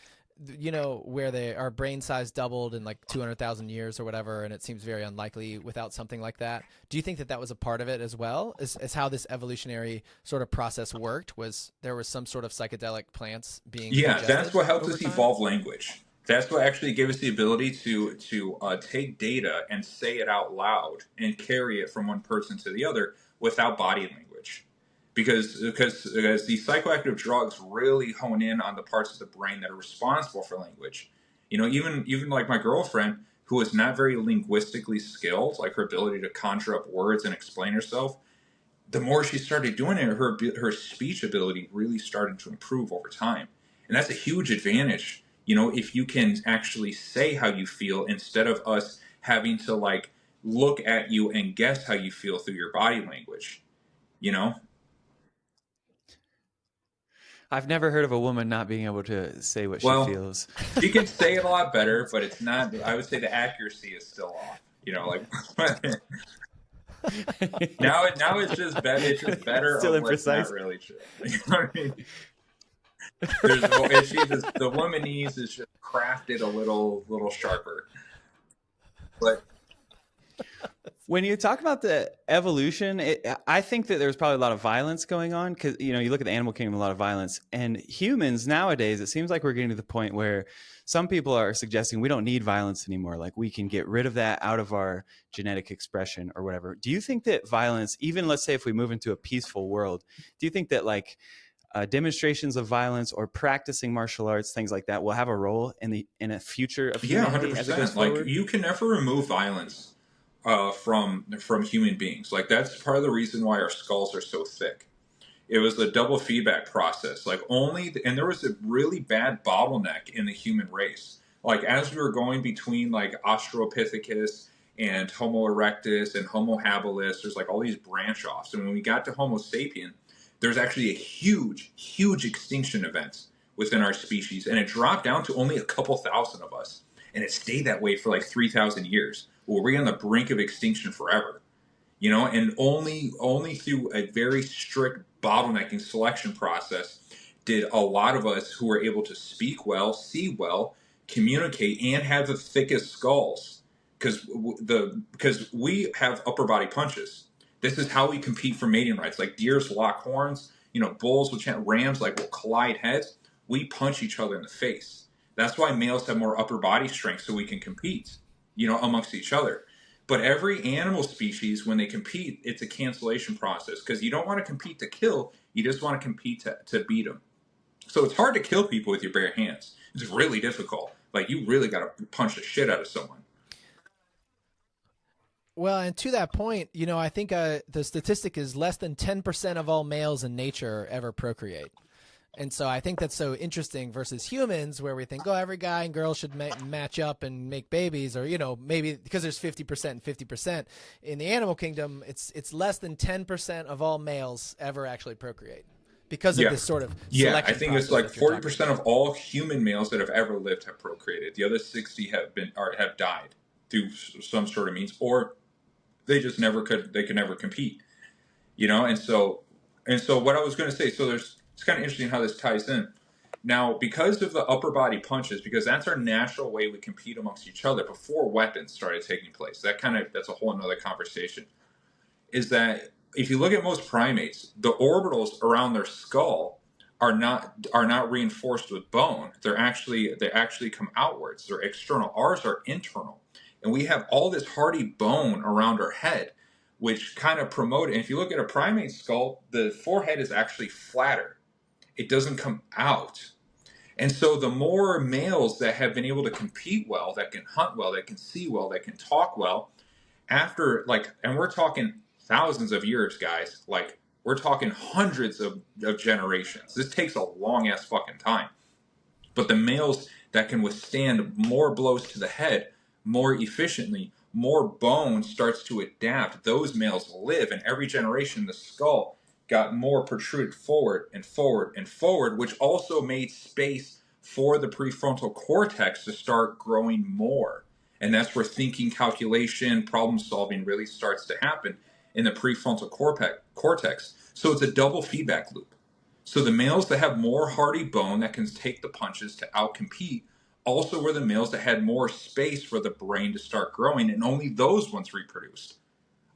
Where our brain size doubled in like 200,000 years or whatever, and it seems very unlikely without something like that. Do you think that was a part of it as well as how this evolutionary sort of process worked? Was there was some sort of psychedelic plants being that's what helped us evolve language. That's what actually gave us the ability to take data and say it out loud and carry it from one person to the other without body language. Because these psychoactive drugs really hone in on the parts of the brain that are responsible for language. Even like my girlfriend, who is not very linguistically skilled, like her ability to conjure up words and explain herself, the more she started doing it, her speech ability really started to improve over time. And that's a huge advantage, if you can actually say how you feel instead of us having to like look at you and guess how you feel through your body language, I've never heard of a woman not being able to say what she feels. She can say it a lot better, but it's not. I would say the accuracy is still off. Now it's just better. It's just better. Still imprecise. Not really true. You know what I mean? The womanese is just crafted a little sharper. But when you talk about the evolution, I think that there's probably a lot of violence going on because, you look at the animal kingdom, a lot of violence. And humans nowadays, it seems like we're getting to the point where some people are suggesting we don't need violence anymore. Like we can get rid of that out of our genetic expression or whatever. Do you think that violence, even let's say if we move into a peaceful world, do you think that like demonstrations of violence or practicing martial arts, things like that, will have a role in a future of humanity 100%. as it goes forward? Like you can never remove violence from human beings. Like that's part of the reason why our skulls are so thick. It was a double feedback process. And there was a really bad bottleneck in the human race. Like as we were going between like Australopithecus and Homo erectus and Homo habilis, there's like all these branch offs. And when we got to Homo sapien, there's actually a huge, huge extinction event within our species. And it dropped down to only a couple thousand of us. And it stayed that way for like 3,000 years. We're on the brink of extinction forever, and only through a very strict bottlenecking selection process did a lot of us who were able to speak well, see well, communicate, and have the thickest skulls, because we have upper body punches. This is how we compete for mating rights. Like deers lock horns, bulls will rams will collide heads. We punch each other in the face. That's why males have more upper body strength, so we can compete. Amongst each other. But every animal species, when they compete, it's a cancellation process because you don't want to compete to kill. You just want to compete to beat them. So it's hard to kill people with your bare hands. It's really difficult. Like you really got to punch the shit out of someone. Well, and to that point, I think the statistic is less than 10% of all males in nature ever procreate. And so I think that's so interesting versus humans where we think, every guy and girl should match up and make babies, or, maybe because there's 50% and 50%. In the animal kingdom, it's less than 10% of all males ever actually procreate because of this sort of selection I think it's like 40% of all human males that have ever lived have procreated. The other 60 have died through some sort of means, or they just never could. They could never compete, and so And so what I was going to say, so it's kind of interesting how this ties in. Now, because of the upper body punches, because that's our natural way we compete amongst each other before weapons started taking place. That's a whole another conversation. Is that if you look at most primates, the orbitals around their skull are not reinforced with bone. They actually come outwards. They're external. Ours are internal, and we have all this hardy bone around our head, which kind of promote it. And if you look at a primate skull, the forehead is actually flatter. It doesn't come out. And so the more males that have been able to compete well, that can hunt well, that can see well, that can talk well, after and we're talking thousands of years, guys, we're talking hundreds of generations. This takes a long ass fucking time. But the males that can withstand more blows to the head more efficiently, more bone starts to adapt. Those males live, and every generation the skull got more protruded forward and forward and forward, which also made space for the prefrontal cortex to start growing more. And that's where thinking, calculation, problem solving really starts to happen in the prefrontal cortex. So it's a double feedback loop. So the males that have more hardy bone that can take the punches to outcompete also were the males that had more space for the brain to start growing, and only those ones reproduced.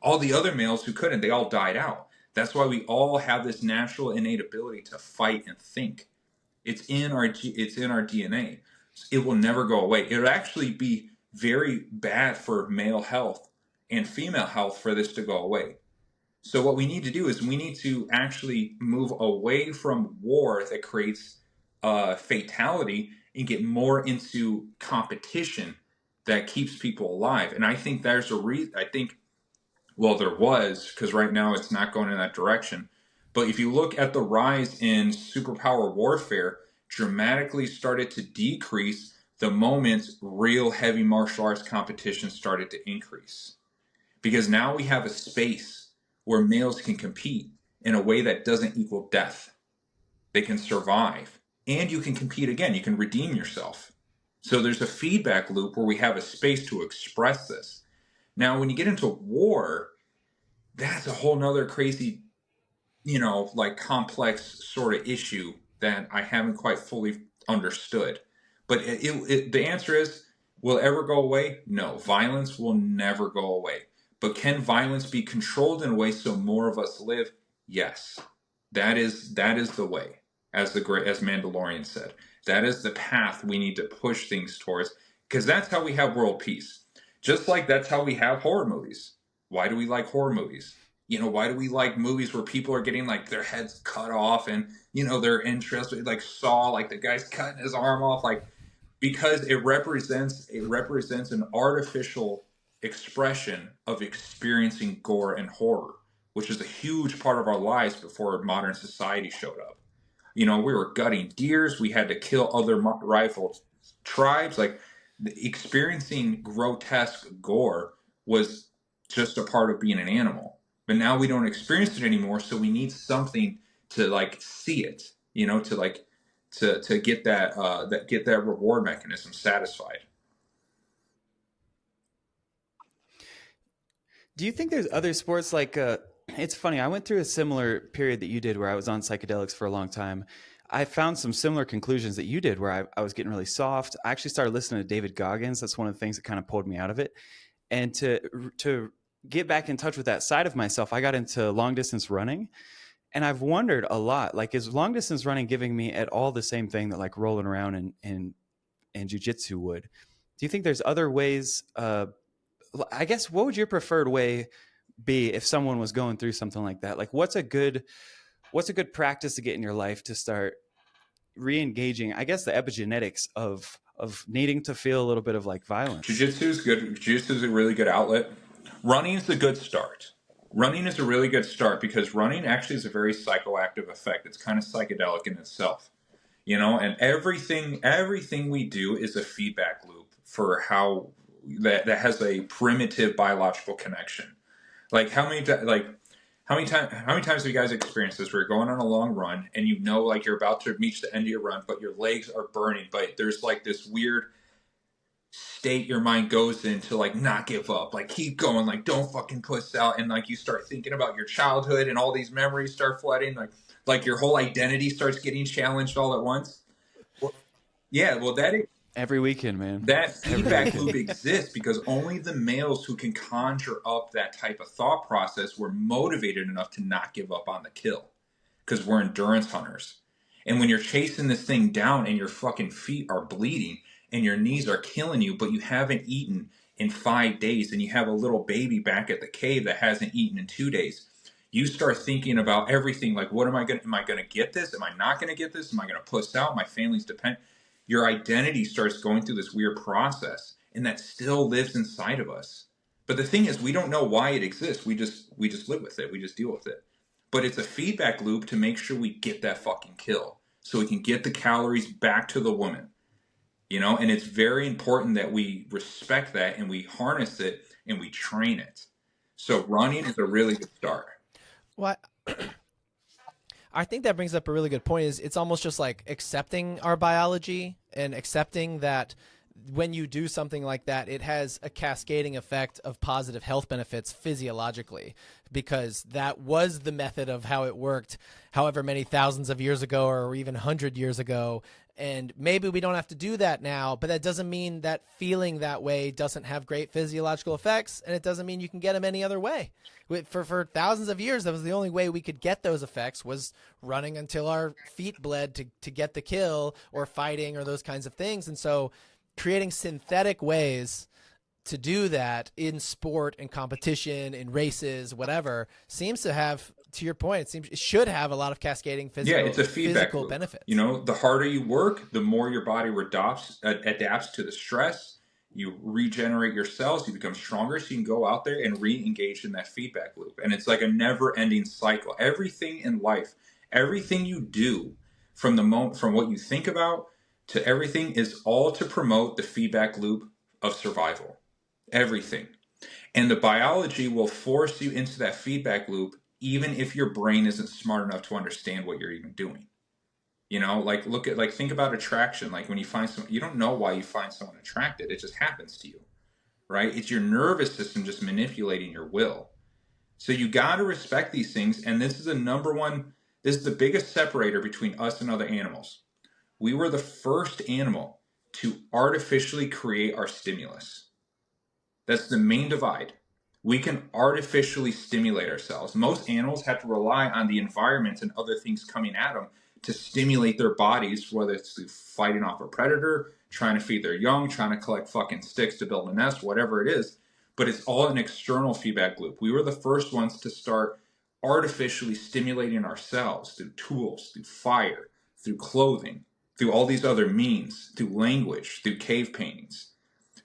All the other males who couldn't, they all died out. That's why we all have this natural innate ability to fight and think. It's in our DNA. It will never go away. It would actually be very bad for male health and female health for this to go away. So what we need to do is we need to actually move away from war that creates fatality and get more into competition that keeps people alive. And I think there's a reason. Well, there was, because right now it's not going in that direction. But if you look at the rise in superpower warfare, dramatically started to decrease the moment real heavy martial arts competition started to increase. Because now we have a space where males can compete in a way that doesn't equal death. They can survive. And you can compete again. You can redeem yourself. So there's a feedback loop where we have a space to express this. Now, when you get into war, that's a whole nother crazy, complex sort of issue that I haven't quite fully understood. But the answer is, will it ever go away? No. Violence will never go away. But can violence be controlled in a way so more of us live? Yes. That is the way, as Mandalorian said. That is the path we need to push things towards, because that's how we have world peace. Just like that's how we have horror movies. Why do we like horror movies? Why do we like movies where people are getting their heads cut off and, they're interested, Saw, the guy's cutting his arm off, because it represents an artificial expression of experiencing gore and horror, which is a huge part of our lives before modern society showed up. We were gutting deers. We had to kill other rival tribes. Experiencing grotesque gore was just a part of being an animal. But now we don't experience it anymore, so we need something to see it, to get that reward mechanism satisfied. Do you think there's other sports it's funny, I went through a similar period that you did where I was on psychedelics for a long time. I found some similar conclusions that you did where I was getting really soft. I actually started listening to David Goggins. That's one of the things that kind of pulled me out of it. And to get back in touch with that side of myself, I got into long distance running. And I've wondered a lot, is long distance running giving me at all the same thing that rolling around in jiu-jitsu would? Do you think there's other ways? I guess, what would your preferred way be if someone was going through something like that? What's a good practice to get in your life to start re-engaging, I guess, the epigenetics of needing to feel a little bit of violence? Jiu-jitsu is good. Jiu-jitsu is a really good outlet. Running is a good start. Running is a really good start because running actually is a very psychoactive effect. It's kind of psychedelic in itself, and everything we do is a feedback loop for how that has a primitive biological connection. How many times have you guys experienced this where you're going on a long run and you're about to reach the end of your run, but your legs are burning, but there's this weird state your mind goes in to like not give up, like keep going, like don't fucking puss out, and like you start thinking about your childhood and all these memories start flooding, like your whole identity starts getting challenged all at once. Well, yeah, well Every weekend, man. that Every feedback weekend. loop exists because only the males who can conjure up that type of thought process were motivated enough to not give up on the kill, because we're endurance hunters. And when you're chasing this thing down and your fucking feet are bleeding and your knees are killing you, but you haven't eaten in 5 days and you have a little baby back at the cave that hasn't eaten in 2 days, you start thinking about everything like, what am I going to get this? Am I not going to get this? Am I going to puss out? My family's dependent. Your identity starts going through this weird process, and that still lives inside of us. But the thing is, we don't know why it exists. We just live with it. We just deal with it. But it's a feedback loop to make sure we get that fucking kill, so we can get the calories back to the woman, and it's very important that we respect that and we harness it and we train it. So running is a really good start. Well, I think that brings up a really good point. Is it's almost just like accepting our biology and accepting that when you do something like that, it has a cascading effect of positive health benefits physiologically, because that was the method of how it worked however many thousands of years ago or even 100 years ago. And maybe we don't have to do that now, but that doesn't mean that feeling that way doesn't have great physiological effects, and it doesn't mean you can get them any other way. For thousands of years, that was the only way we could get those effects, was running until our feet bled to get the kill, or fighting, or those kinds of things. And so creating synthetic ways to do that in sport and competition, in races, whatever, seems to have, to your point, it should have a lot of cascading It's a feedback physical loop. benefits. The harder you work, the more your body adapts to the stress. You regenerate your cells, you become stronger, so you can go out there and re-engage in that feedback loop. And it's like a never-ending cycle. Everything in life, everything you do, from what you think about to everything, is all to promote the feedback loop of survival. Everything. And the biology will force you into that feedback loop, even if your brain isn't smart enough to understand what you're even doing. Think about attraction. Like when you find someone, you don't know why you find someone attracted. It just happens to you, right? It's your nervous system just manipulating your will. So you got to respect these things. And this is this is the biggest separator between us and other animals. We were the first animal to artificially create our stimulus. That's the main divide. We can artificially stimulate ourselves. Most animals have to rely on the environment and other things coming at them to stimulate their bodies, whether it's through fighting off a predator, trying to feed their young, trying to collect fucking sticks to build a nest, whatever it is. But it's all an external feedback loop. We were the first ones to start artificially stimulating ourselves through tools, through fire, through clothing, through all these other means, through language, through cave paintings.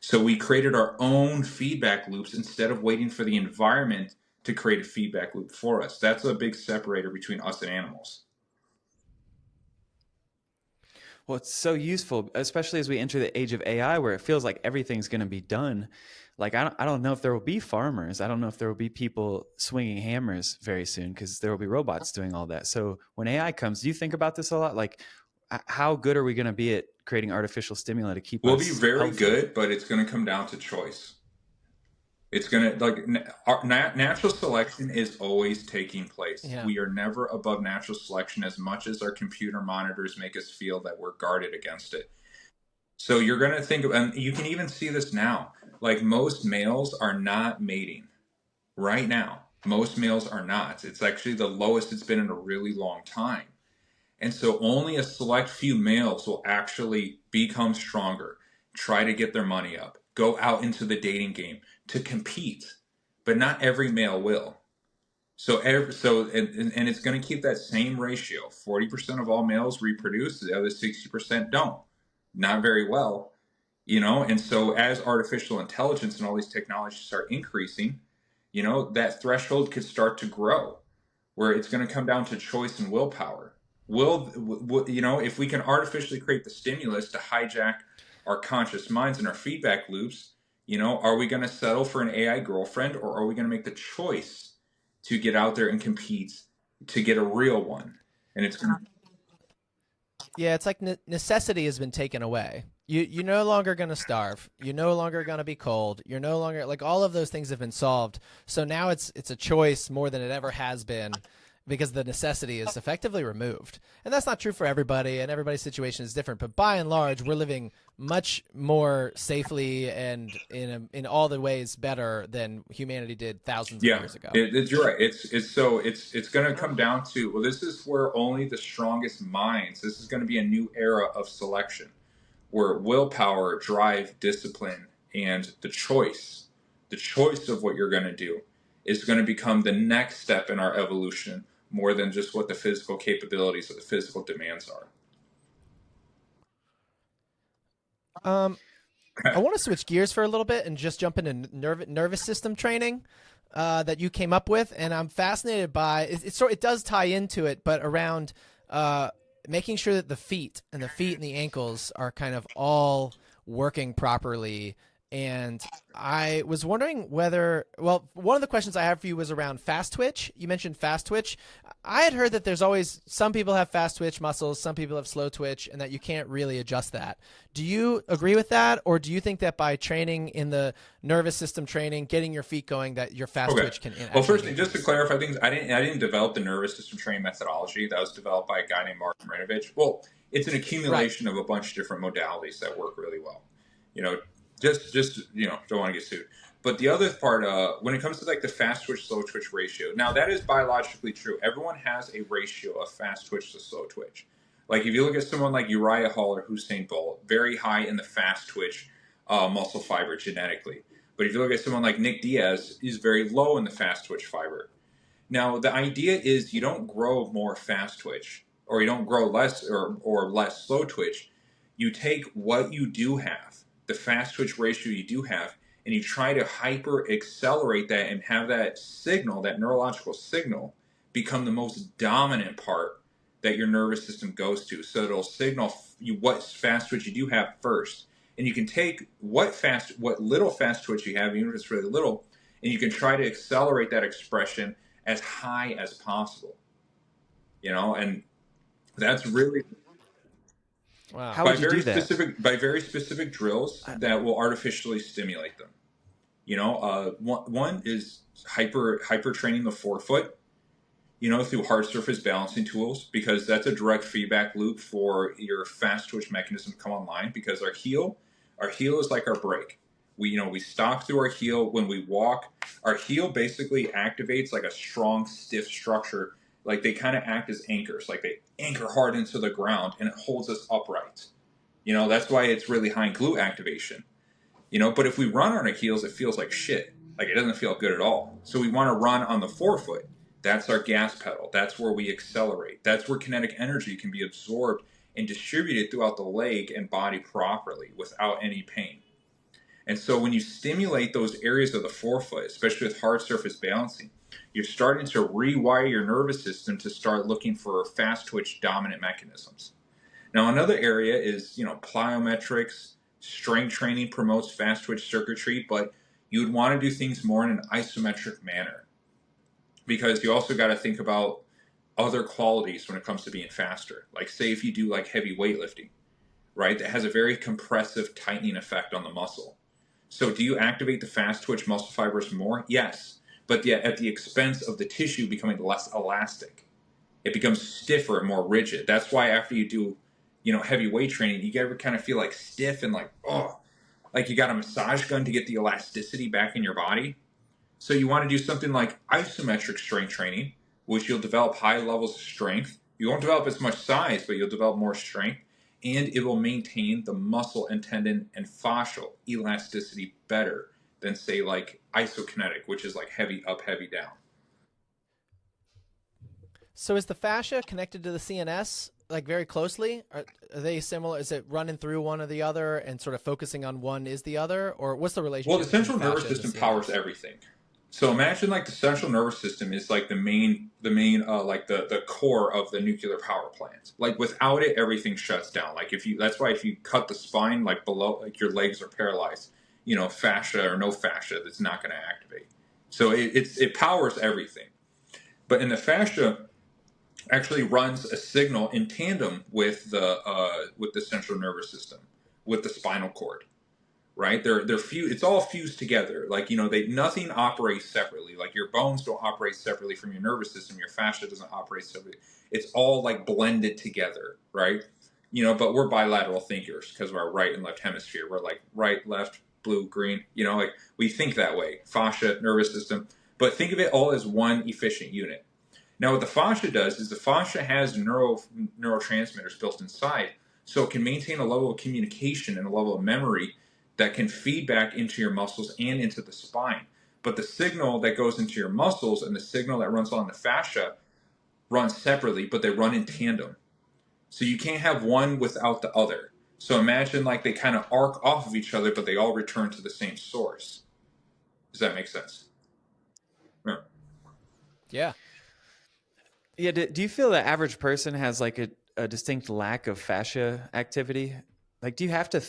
So we created our own feedback loops instead of waiting for the environment to create a feedback loop for us. That's a big separator between us and animals. Well, it's so useful, especially as we enter the age of AI, where it feels like everything's going to be done. Like, I don't know if there will be farmers. I don't know if there will be people swinging hammers very soon, because there will be robots doing all that. So when AI comes, do you think about this a lot? Like, how good are we going to be at creating artificial stimuli to keep We'll us be very healthy? good, but it's going to come down to choice. It's going to, natural selection is always taking place. Yeah. We are never above natural selection, as much as our computer monitors make us feel that we're guarded against it. So you're going to think, and you can even see this now, like most males are not mating right now. Most males are not. It's actually the lowest it's been in a really long time. And so only a select few males will actually become stronger, try to get their money up, go out into the dating game to compete, but not every male will. And it's going to keep that same ratio. 40% of all males reproduce, the other 60% don't. Not very well, And so as artificial intelligence and all these technologies start increasing, that threshold could start to grow, where it's going to come down to choice and willpower. If we can artificially create the stimulus to hijack our conscious minds and our feedback loops, are we going to settle for an AI girlfriend, or are we going to make the choice to get out there and compete to get a real one? And it's going to... Yeah, it's like necessity has been taken away. You're no longer going to starve. You're no longer going to be cold. You're no longer like all of those things have been solved. So now it's a choice more than it ever has been because the necessity is effectively removed. And that's not true for everybody, and everybody's situation is different. But by and large, we're living much more safely and in all the ways better than humanity did thousands of years ago. You're right. It's going to come down to, well, this is where only the strongest minds. This is going to be a new era of selection, where willpower, drive, discipline, and the choice of what you're going to do is going to become the next step in our evolution, more than just what the physical capabilities or the physical demands are. I want to switch gears for a little bit and just jump into nervous system training that you came up with, and I'm fascinated by it does tie into it, but around making sure that the feet and the ankles are kind of all working properly. And I was wondering whether, well, one of the questions I have for you was around fast twitch. You mentioned fast twitch. I had heard that there's always, some people have fast twitch muscles, some people have slow twitch, and that you can't really adjust that. Do you agree with that? Or do you think that by training in the nervous system training, getting your feet going, that your fast twitch can Well, first, just to clarify things, I didn't develop the nervous system training methodology. That was developed by a guy named Mark Marinovich. Well, it's an accumulation of a bunch of different modalities that work really well. Just don't want to get sued. But the other part, when it comes to like the fast twitch, slow twitch ratio, now that is biologically true. Everyone has a ratio of fast twitch to slow twitch. Like if you look at someone like Uriah Hall or Usain Bolt, very high in the fast twitch muscle fiber genetically. But if you look at someone like Nick Diaz, he's very low in the fast twitch fiber. Now the idea is you don't grow more fast twitch, or you don't grow less or less slow twitch. You take what you do have, the fast twitch ratio you do have, and you try to hyper accelerate that and have that signal, that neurological signal, become the most dominant part that your nervous system goes to. So it'll signal you what fast twitch you do have first. And you can take what little fast twitch you have, even if it's really little, and you can try to accelerate that expression as high as possible. And that's really... Wow. How would you do that? By very specific drills that will artificially stimulate them. One is hyper training the forefoot, through hard surface balancing tools, because that's a direct feedback loop for your fast twitch mechanism to come online. Because our heel is like our brake. We stop through our heel when we walk. Our heel basically activates like a strong, stiff structure. Like they kind of act as anchors, like they anchor hard into the ground and it holds us upright. That's why it's really high in glute activation. But if we run on our heels, it feels like shit. Like it doesn't feel good at all. So we want to run on the forefoot. That's our gas pedal. That's where we accelerate. That's where kinetic energy can be absorbed and distributed throughout the leg and body properly without any pain. And so when you stimulate those areas of the forefoot, especially with hard surface balancing, you're starting to rewire your nervous system to start looking for fast twitch dominant mechanisms. Now, another area is, plyometrics. Strength training promotes fast twitch circuitry, but you would want to do things more in an isometric manner, because you also got to think about other qualities when it comes to being faster. Like say if you do like heavy weightlifting, right? That has a very compressive tightening effect on the muscle. So do you activate the fast twitch muscle fibers more? Yes. But yet at the expense of the tissue becoming less elastic. It becomes stiffer and more rigid. That's why after you do, heavy weight training, you ever kind of feel like stiff and like you got a massage gun to get the elasticity back in your body. So you want to do something like isometric strength training, which you'll develop high levels of strength. You won't develop as much size, but you'll develop more strength, and it will maintain the muscle and tendon and fascial elasticity better than say like isokinetic, which is like heavy up, heavy down. So is the fascia connected to the CNS like very closely? Are they similar? Is it running through one or the other and sort of focusing on one is the other? Or what's the relationship? Well, the central nervous system powers everything. So imagine like the central nervous system is like the main like the core of the nuclear power plant. Like without it, everything shuts down. Like that's why if you cut the spine like below, like your legs are paralyzed, fascia or no fascia, that's not going to activate. So it powers everything. But in the fascia actually runs a signal in tandem with the central nervous system, with the spinal cord, right? They're fused. It's all fused together. Like, you know, nothing operates separately. Like your bones don't operate separately from your nervous system. Your fascia doesn't operate separately. It's all like blended together, right? You know, but we're bilateral thinkers because of our right and left hemisphere. We're like right, left, blue, green. You know, like we think that way. Fascia, nervous system. But think of it all as one efficient unit. Now, what the fascia does is the fascia has neurotransmitters built inside, so it can maintain a level of communication and a level of memory that can feed back into your muscles and into the spine. But the signal that goes into your muscles and the signal that runs along the fascia run separately, but they run in tandem. So you can't have one without the other. So imagine like they kind of arc off of each other, but they all return to the same source. Does that make sense? Yeah. Yeah. Yeah. Do you feel the average person has like a distinct lack of fascia activity? Like, do you have to,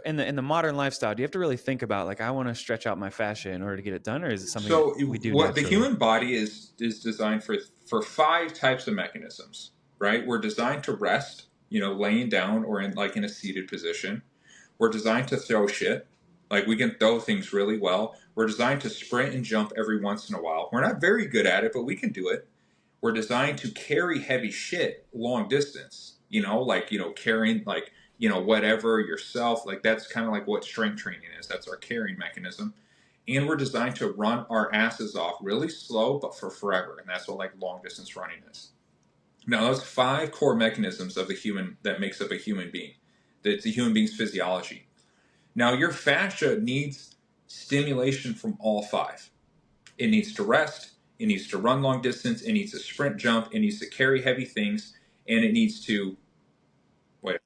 in the modern lifestyle, do you have to really think about like, I want to stretch out my fascia in order to get it done, or is it something that we do naturally? The human body is designed for 5 types of mechanisms, right? We're designed to rest, you know, laying down or in a seated position. We're designed to throw shit. Like we can throw things really well. We're designed to sprint and jump every once in a while. We're not very good at it, but we can do it. We're designed to carry heavy shit long distance, you know, like, you know, carrying like, you know, whatever yourself, like that's kind of like what strength training is. That's our carrying mechanism. And we're designed to run our asses off really slow, but for forever. And that's what like long distance running is. Now, those 5 core mechanisms of the human that makes up a human being. That's the human being's physiology. Now, your fascia needs stimulation from all 5. It needs to rest. It needs to run long distance. It needs to sprint, jump. It needs to carry heavy things. And it needs to, wait.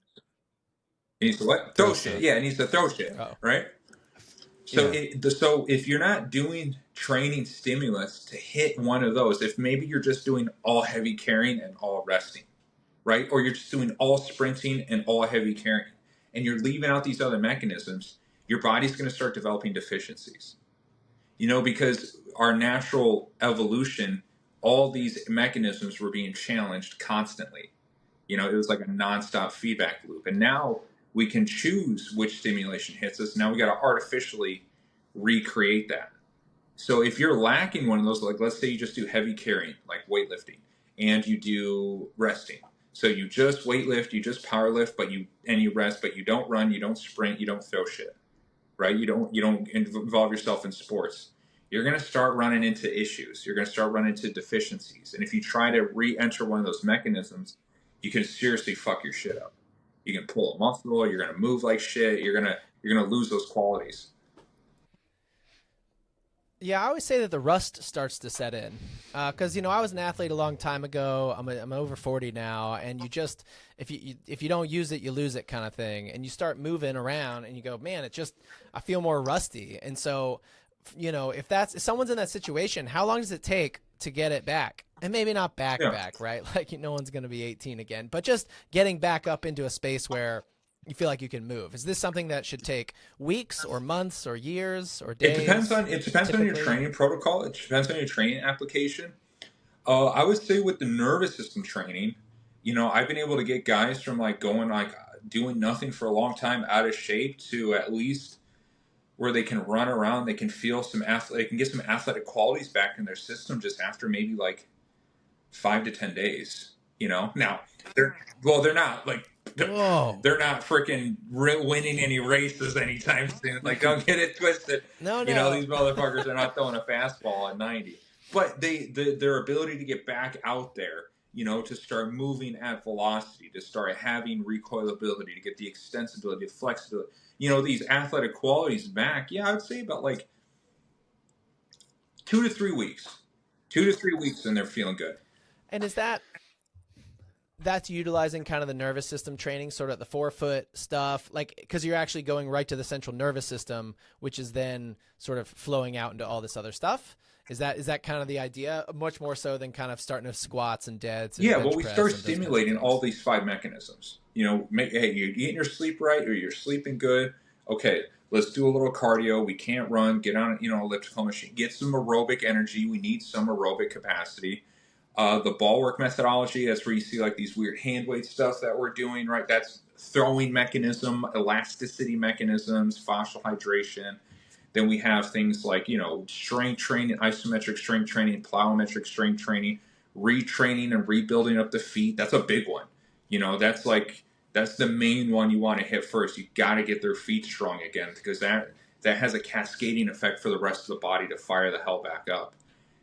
It needs to what? Throw shit. Yeah, it needs to throw shit, right? So, so if you're not doing training stimulus to hit one of those, if maybe you're just doing all heavy carrying and all resting, right? Or you're just doing all sprinting and all heavy carrying, and you're leaving out these other mechanisms, your body's going to start developing deficiencies. You know, because our natural evolution, all these mechanisms were being challenged constantly. You know, it was like a nonstop feedback loop. And now we can choose which stimulation hits us. Now we got to artificially recreate that. So if you're lacking one of those, like let's say you just do heavy carrying, like weightlifting, and you do resting. So you just weightlift, you just power lift, but you rest, but you don't run, you don't sprint, you don't throw shit. Right? You don't involve yourself in sports. You're going to start running into issues. You're going to start running into deficiencies. And if you try to re-enter one of those mechanisms, you can seriously fuck your shit up. You can pull a muscle. You're going to move like shit. You're going to lose those qualities. Yeah, I always say that the rust starts to set in because, you know, I was an athlete a long time ago. I'm over 40 now, and you just if you don't use it, you lose it kind of thing. And you start moving around, and you go, man, I feel more rusty. And so, you know, if someone's in that situation, how long does it take to get it back? And maybe not back, right? Like no one's going to be 18 again, but just getting back up into a space where you feel like you can move. Is this something that should take weeks or months or years or days? It depends on your training protocol. It depends on your training application. I would say with the nervous system training, you know, I've been able to get guys from like going like doing nothing for a long time out of shape to at least where they can run around, they can feel they can get some athletic qualities back in their system just after maybe like 5 to 10 days, you know? Now, they're not like, they're not freaking winning any races anytime soon. Like, don't get it twisted. No. You know, these motherfuckers are not throwing a fastball at 90. But their ability to get back out there, you know, to start moving at velocity, to start having recoilability, to get the extensibility, the flexibility, you know, these athletic qualities back. Yeah, I would say about like 2 to 3 weeks. 2 to 3 weeks, and they're feeling good. And is that's utilizing kind of the nervous system training, sort of the forefoot stuff, like, because you're actually going right to the central nervous system, which is then sort of flowing out into all this other stuff. Is that kind of the idea? Much more so than kind of starting with squats and deads. And well, we start stimulating all these 5 mechanisms. You know, hey, you're eating your sleep right, or you're sleeping good. Okay, let's do a little cardio. We can't run. Get on, you know, elliptical machine. Get some aerobic energy. We need some aerobic capacity. The ball work methodology, that's where you see like these weird hand weight stuff that we're doing, right? That's throwing mechanism, elasticity mechanisms, fascial hydration. Then we have things like, strength training, isometric strength training, plyometric strength training, retraining and rebuilding up the feet. That's a big one. That's the main one you want to hit first. You got to get their feet strong again, because that has a cascading effect for the rest of the body to fire the hell back up.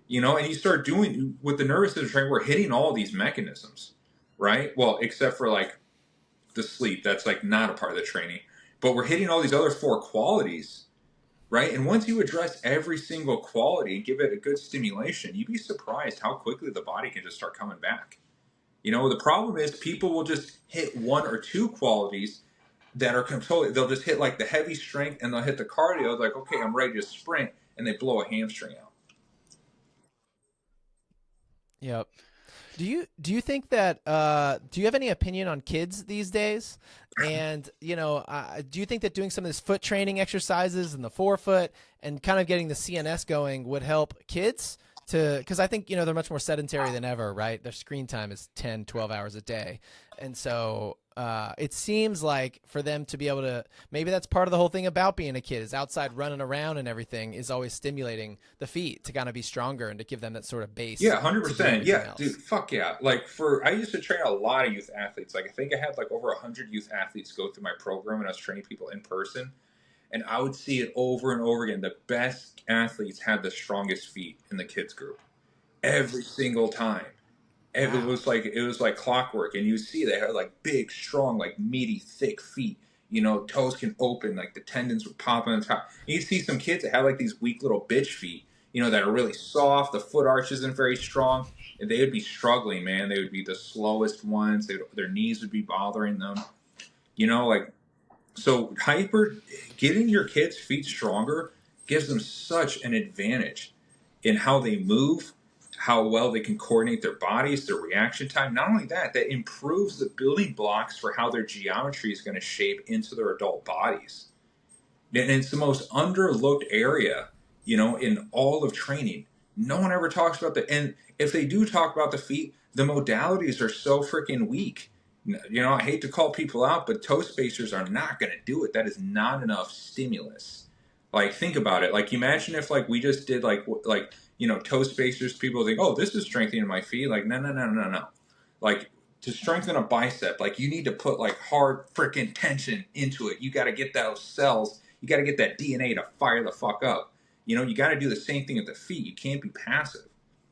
And you start doing with the nervous system training, we're hitting all these mechanisms, right? Well, except for like the sleep, that's like not a part of the training, but we're hitting all these other 4 qualities, right? And once you address every single quality and give it a good stimulation, you'd be surprised how quickly the body can just start coming back. The problem is people will just hit 1 or 2 qualities that are completely, they'll just hit like the heavy strength and they'll hit the cardio, like, okay, I'm ready to sprint, and they blow a hamstring out. Yep. Do you think that do you have any opinion on kids these days? And do you think that doing some of this foot training exercises and the forefoot and kind of getting the CNS going would help kids? Because I think they're much more sedentary than ever, right? Their screen time is 10, 12 hours a day, and so it seems like for them to be able to, maybe that's part of the whole thing about being a kid, is outside running around and everything is always stimulating the feet to kind of be stronger and to give them that sort of base. Yeah, 100%. Yeah, dude, fuck yeah. Like I used to train a lot of youth athletes. Like I think I had like over 100 youth athletes go through my program when I was training people in person. And I would see it over and over again. The best athletes had the strongest feet in the kids group every single time. Wow. It was like clockwork. And you see they had like big, strong, like meaty, thick feet. Toes can open, like the tendons would pop on the top. And you see some kids that have like these weak little bitch feet, that are really soft. The foot arch isn't very strong. And they would be struggling, man. They would be the slowest ones. Their knees would be bothering them. So getting your kids' feet stronger gives them such an advantage in how they move, how well they can coordinate their bodies, their reaction time. Not only that improves the building blocks for how their geometry is going to shape into their adult bodies. And it's the most underlooked area, in all of training. No one ever talks about that. And if they do talk about the feet, the modalities are so freaking weak. I hate to call people out, but toe spacers are not going to do it. That is not enough stimulus. Like, think about it. Like, imagine if like we just did like toe spacers. People think, oh, this is strengthening my feet. Like, no. Like, to strengthen a bicep, like you need to put like hard freaking tension into it. You got to get those cells. You got to get that DNA to fire the fuck up. You got to do the same thing at the feet. You can't be passive,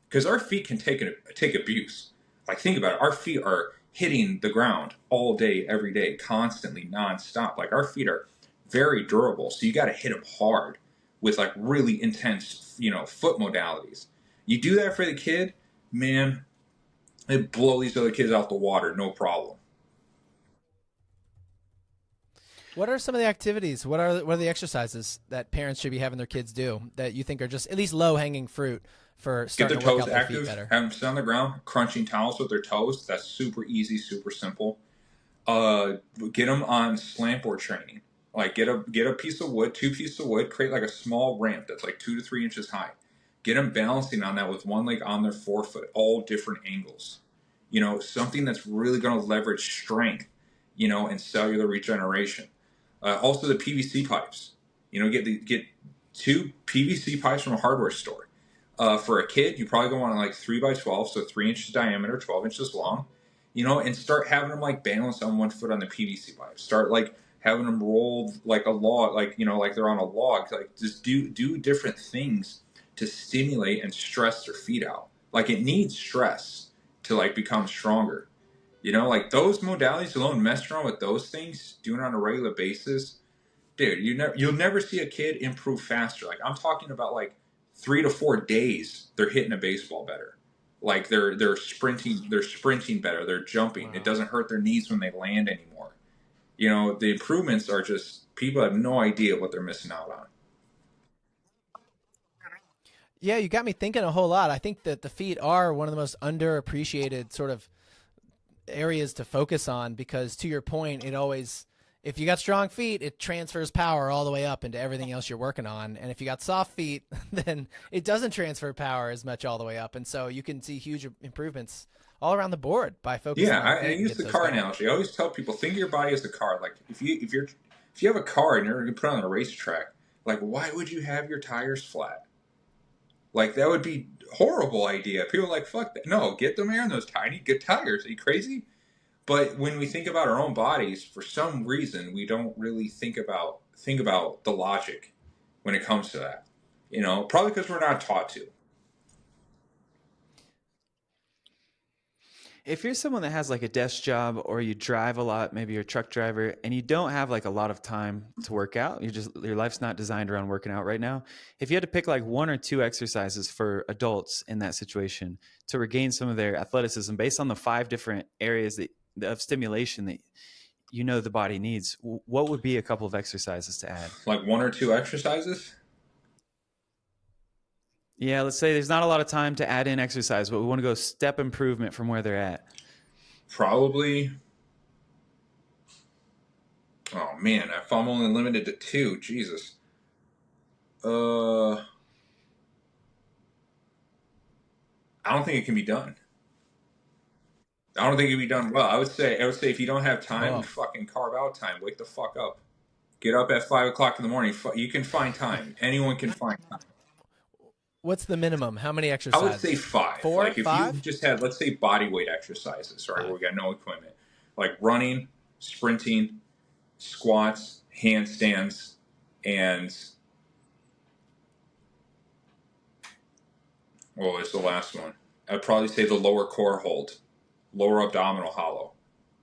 because our feet can take abuse. Like, think about it. Our feet are hitting the ground all day, every day, constantly, nonstop. Like, our feet are very durable, so you got to hit them hard with like really intense, foot modalities. You do that for the kid, man, it blow these other kids out the water, no problem. What are some of the activities? What are the exercises that parents should be having their kids do that you think are just at least low hanging fruit for starting to work out their feet better? Have them sit on the ground, crunching towels with their toes. That's super easy, super simple. Get them on slant board training. Like, get a piece of wood, 2 pieces of wood, create like a small ramp that's like 2 to 3 inches high. Get them balancing on that with one leg on their forefoot, all different angles. Something that's really going to leverage strength, and cellular regeneration. Also the PVC pipes. Get 2 PVC pipes from a hardware store. For a kid, you probably go on like 3x12, so 3 inches diameter, 12 inches long, and start having them like balance on one foot on the PVC pipe. Start like having them roll like a log, like they're on a log. Like, just do different things to stimulate and stress their feet out. Like, it needs stress to like become stronger. Like those modalities alone, messing around with those things, doing it on a regular basis, dude, you'll never see a kid improve faster. Like, I'm talking about like 3 to 4 days, they're hitting a baseball better. Like, they're sprinting better, they're jumping. Wow. It doesn't hurt their knees when they land anymore. The improvements are just, people have no idea what they're missing out on. Yeah, you got me thinking a whole lot. I think that the feet are one of the most underappreciated sort of areas to focus on, because to your point, if you got strong feet, it transfers power all the way up into everything else you're working on. And if you got soft feet, then it doesn't transfer power as much all the way up. And so you can see huge improvements all around the board by focusing Yeah, on I feet and use get the those car going. analogy. I always tell people, think of your body as a car. Like if you have a car and you're going to put it on a racetrack, like why would you have your tires flat? Like that would be a horrible idea. People are like, fuck that. No, get them air in those tiny good tires. Are you crazy? But when we think about our own bodies, for some reason, we don't really think about the logic when it comes to that. You know, probably because we're not taught to. If you're someone that has like a desk job or you drive a lot, maybe you're a truck driver and you don't have like a lot of time to work out, your life's not designed around working out right now. If you had to pick like one or two exercises for adults in that situation to regain some of their athleticism based on the 5 different areas of stimulation that you know the body needs, what would be a couple of exercises to add? Like 1 or 2 exercises? Yeah, let's say there's not a lot of time to add in exercise, but we want to go step improvement from where they're at. Probably. Oh man, if I'm only limited to 2, Jesus. I don't think it can be done. I don't think it can be done well. I would say if you don't have time, Oh. fucking carve out time. Wake the fuck up. Get up at 5 o'clock in the morning. You can find time. Anyone can find time. What's the minimum? How many I exercises? would say 5. 4, Like if 5? you just had, let's say, body weight exercises, right? Where we got no equipment, like running, sprinting, squats, handstands, and what was the last one? I'd probably say the lower core hold, lower abdominal hollow.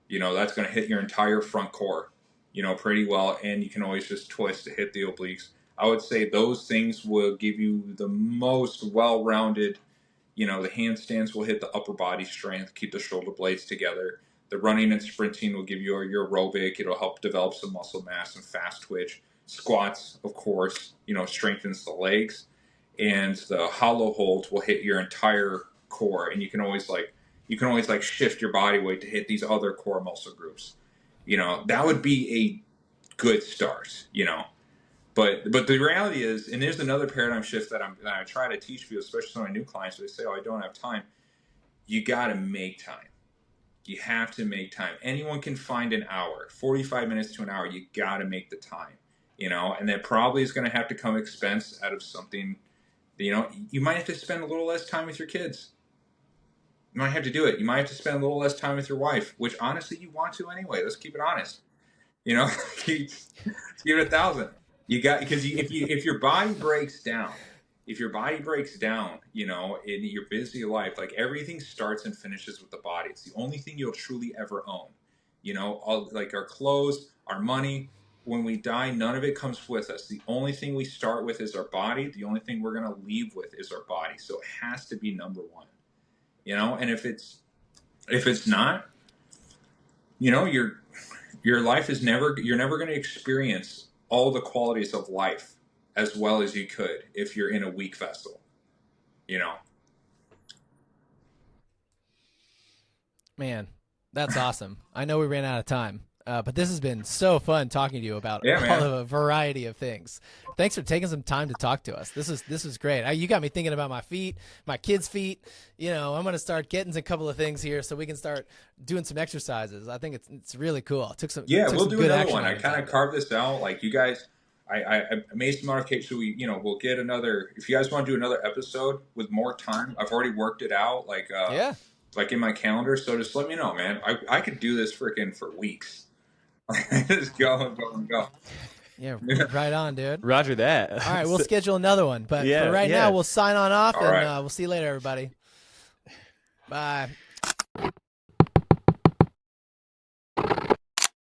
You know, that's going to hit your entire front core, you know, pretty well, and you can always just twist to hit the obliques. I would say those things will give you the most well-rounded, you know, the handstands will hit the upper body strength, keep the shoulder blades together. The running and sprinting will give you your aerobic. It'll help develop some muscle mass and fast twitch. Squats, of course, you know, strengthens the legs. And the hollow hold will hit your entire core. And you can always shift your body weight to hit these other core muscle groups. You know, that would be a good start, you know. But the reality is, and there's another paradigm shift that I try to teach people, especially some of my new clients, who they say, "Oh, I don't have time." You got to make time. You have to make time. Anyone can find an hour, 45 minutes to an hour. You got to make the time, you know. And that probably is going to have to come expense out of something. You know, you might have to spend a little less time with your kids. You might have to do it. You might have to spend a little less time with your wife, which honestly you want to anyway. Let's keep it honest. You know, give it 1,000. You got, because if your body breaks down, you know, in your busy life, like everything starts and finishes with the body. It's the only thing you'll truly ever own. You know, all, like our clothes, our money. When we die, none of it comes with us. The only thing we start with is our body. The only thing we're going to leave with is our body. So it has to be number one. You know, and if it's not, you know, your life is you're never going to experience all the qualities of life as well as you could if you're in a weak vessel, you know. Man, that's awesome. I know we ran out of time, but this has been so fun talking to you about Yeah, man. all of a variety of things. Thanks for taking some time to talk to us. This is great. You got me thinking about my feet, my kids' feet. You know, I'm going to start getting a couple of things here so we can start doing some exercises. I think it's really cool. We'll do good another action one. I items kind out of of it. carved this out. Like you guys, I made some modifications. So we'll get another. If you guys want to do another episode with more time, I've already worked it out. Yeah. Like in my calendar. So just let me know, man. I could do this freaking for weeks. Just go and go and go. Yeah, right on, dude. Roger that. All right, we'll schedule another one. But for right now, we'll sign on off, All and right. we'll see you later, everybody. Bye.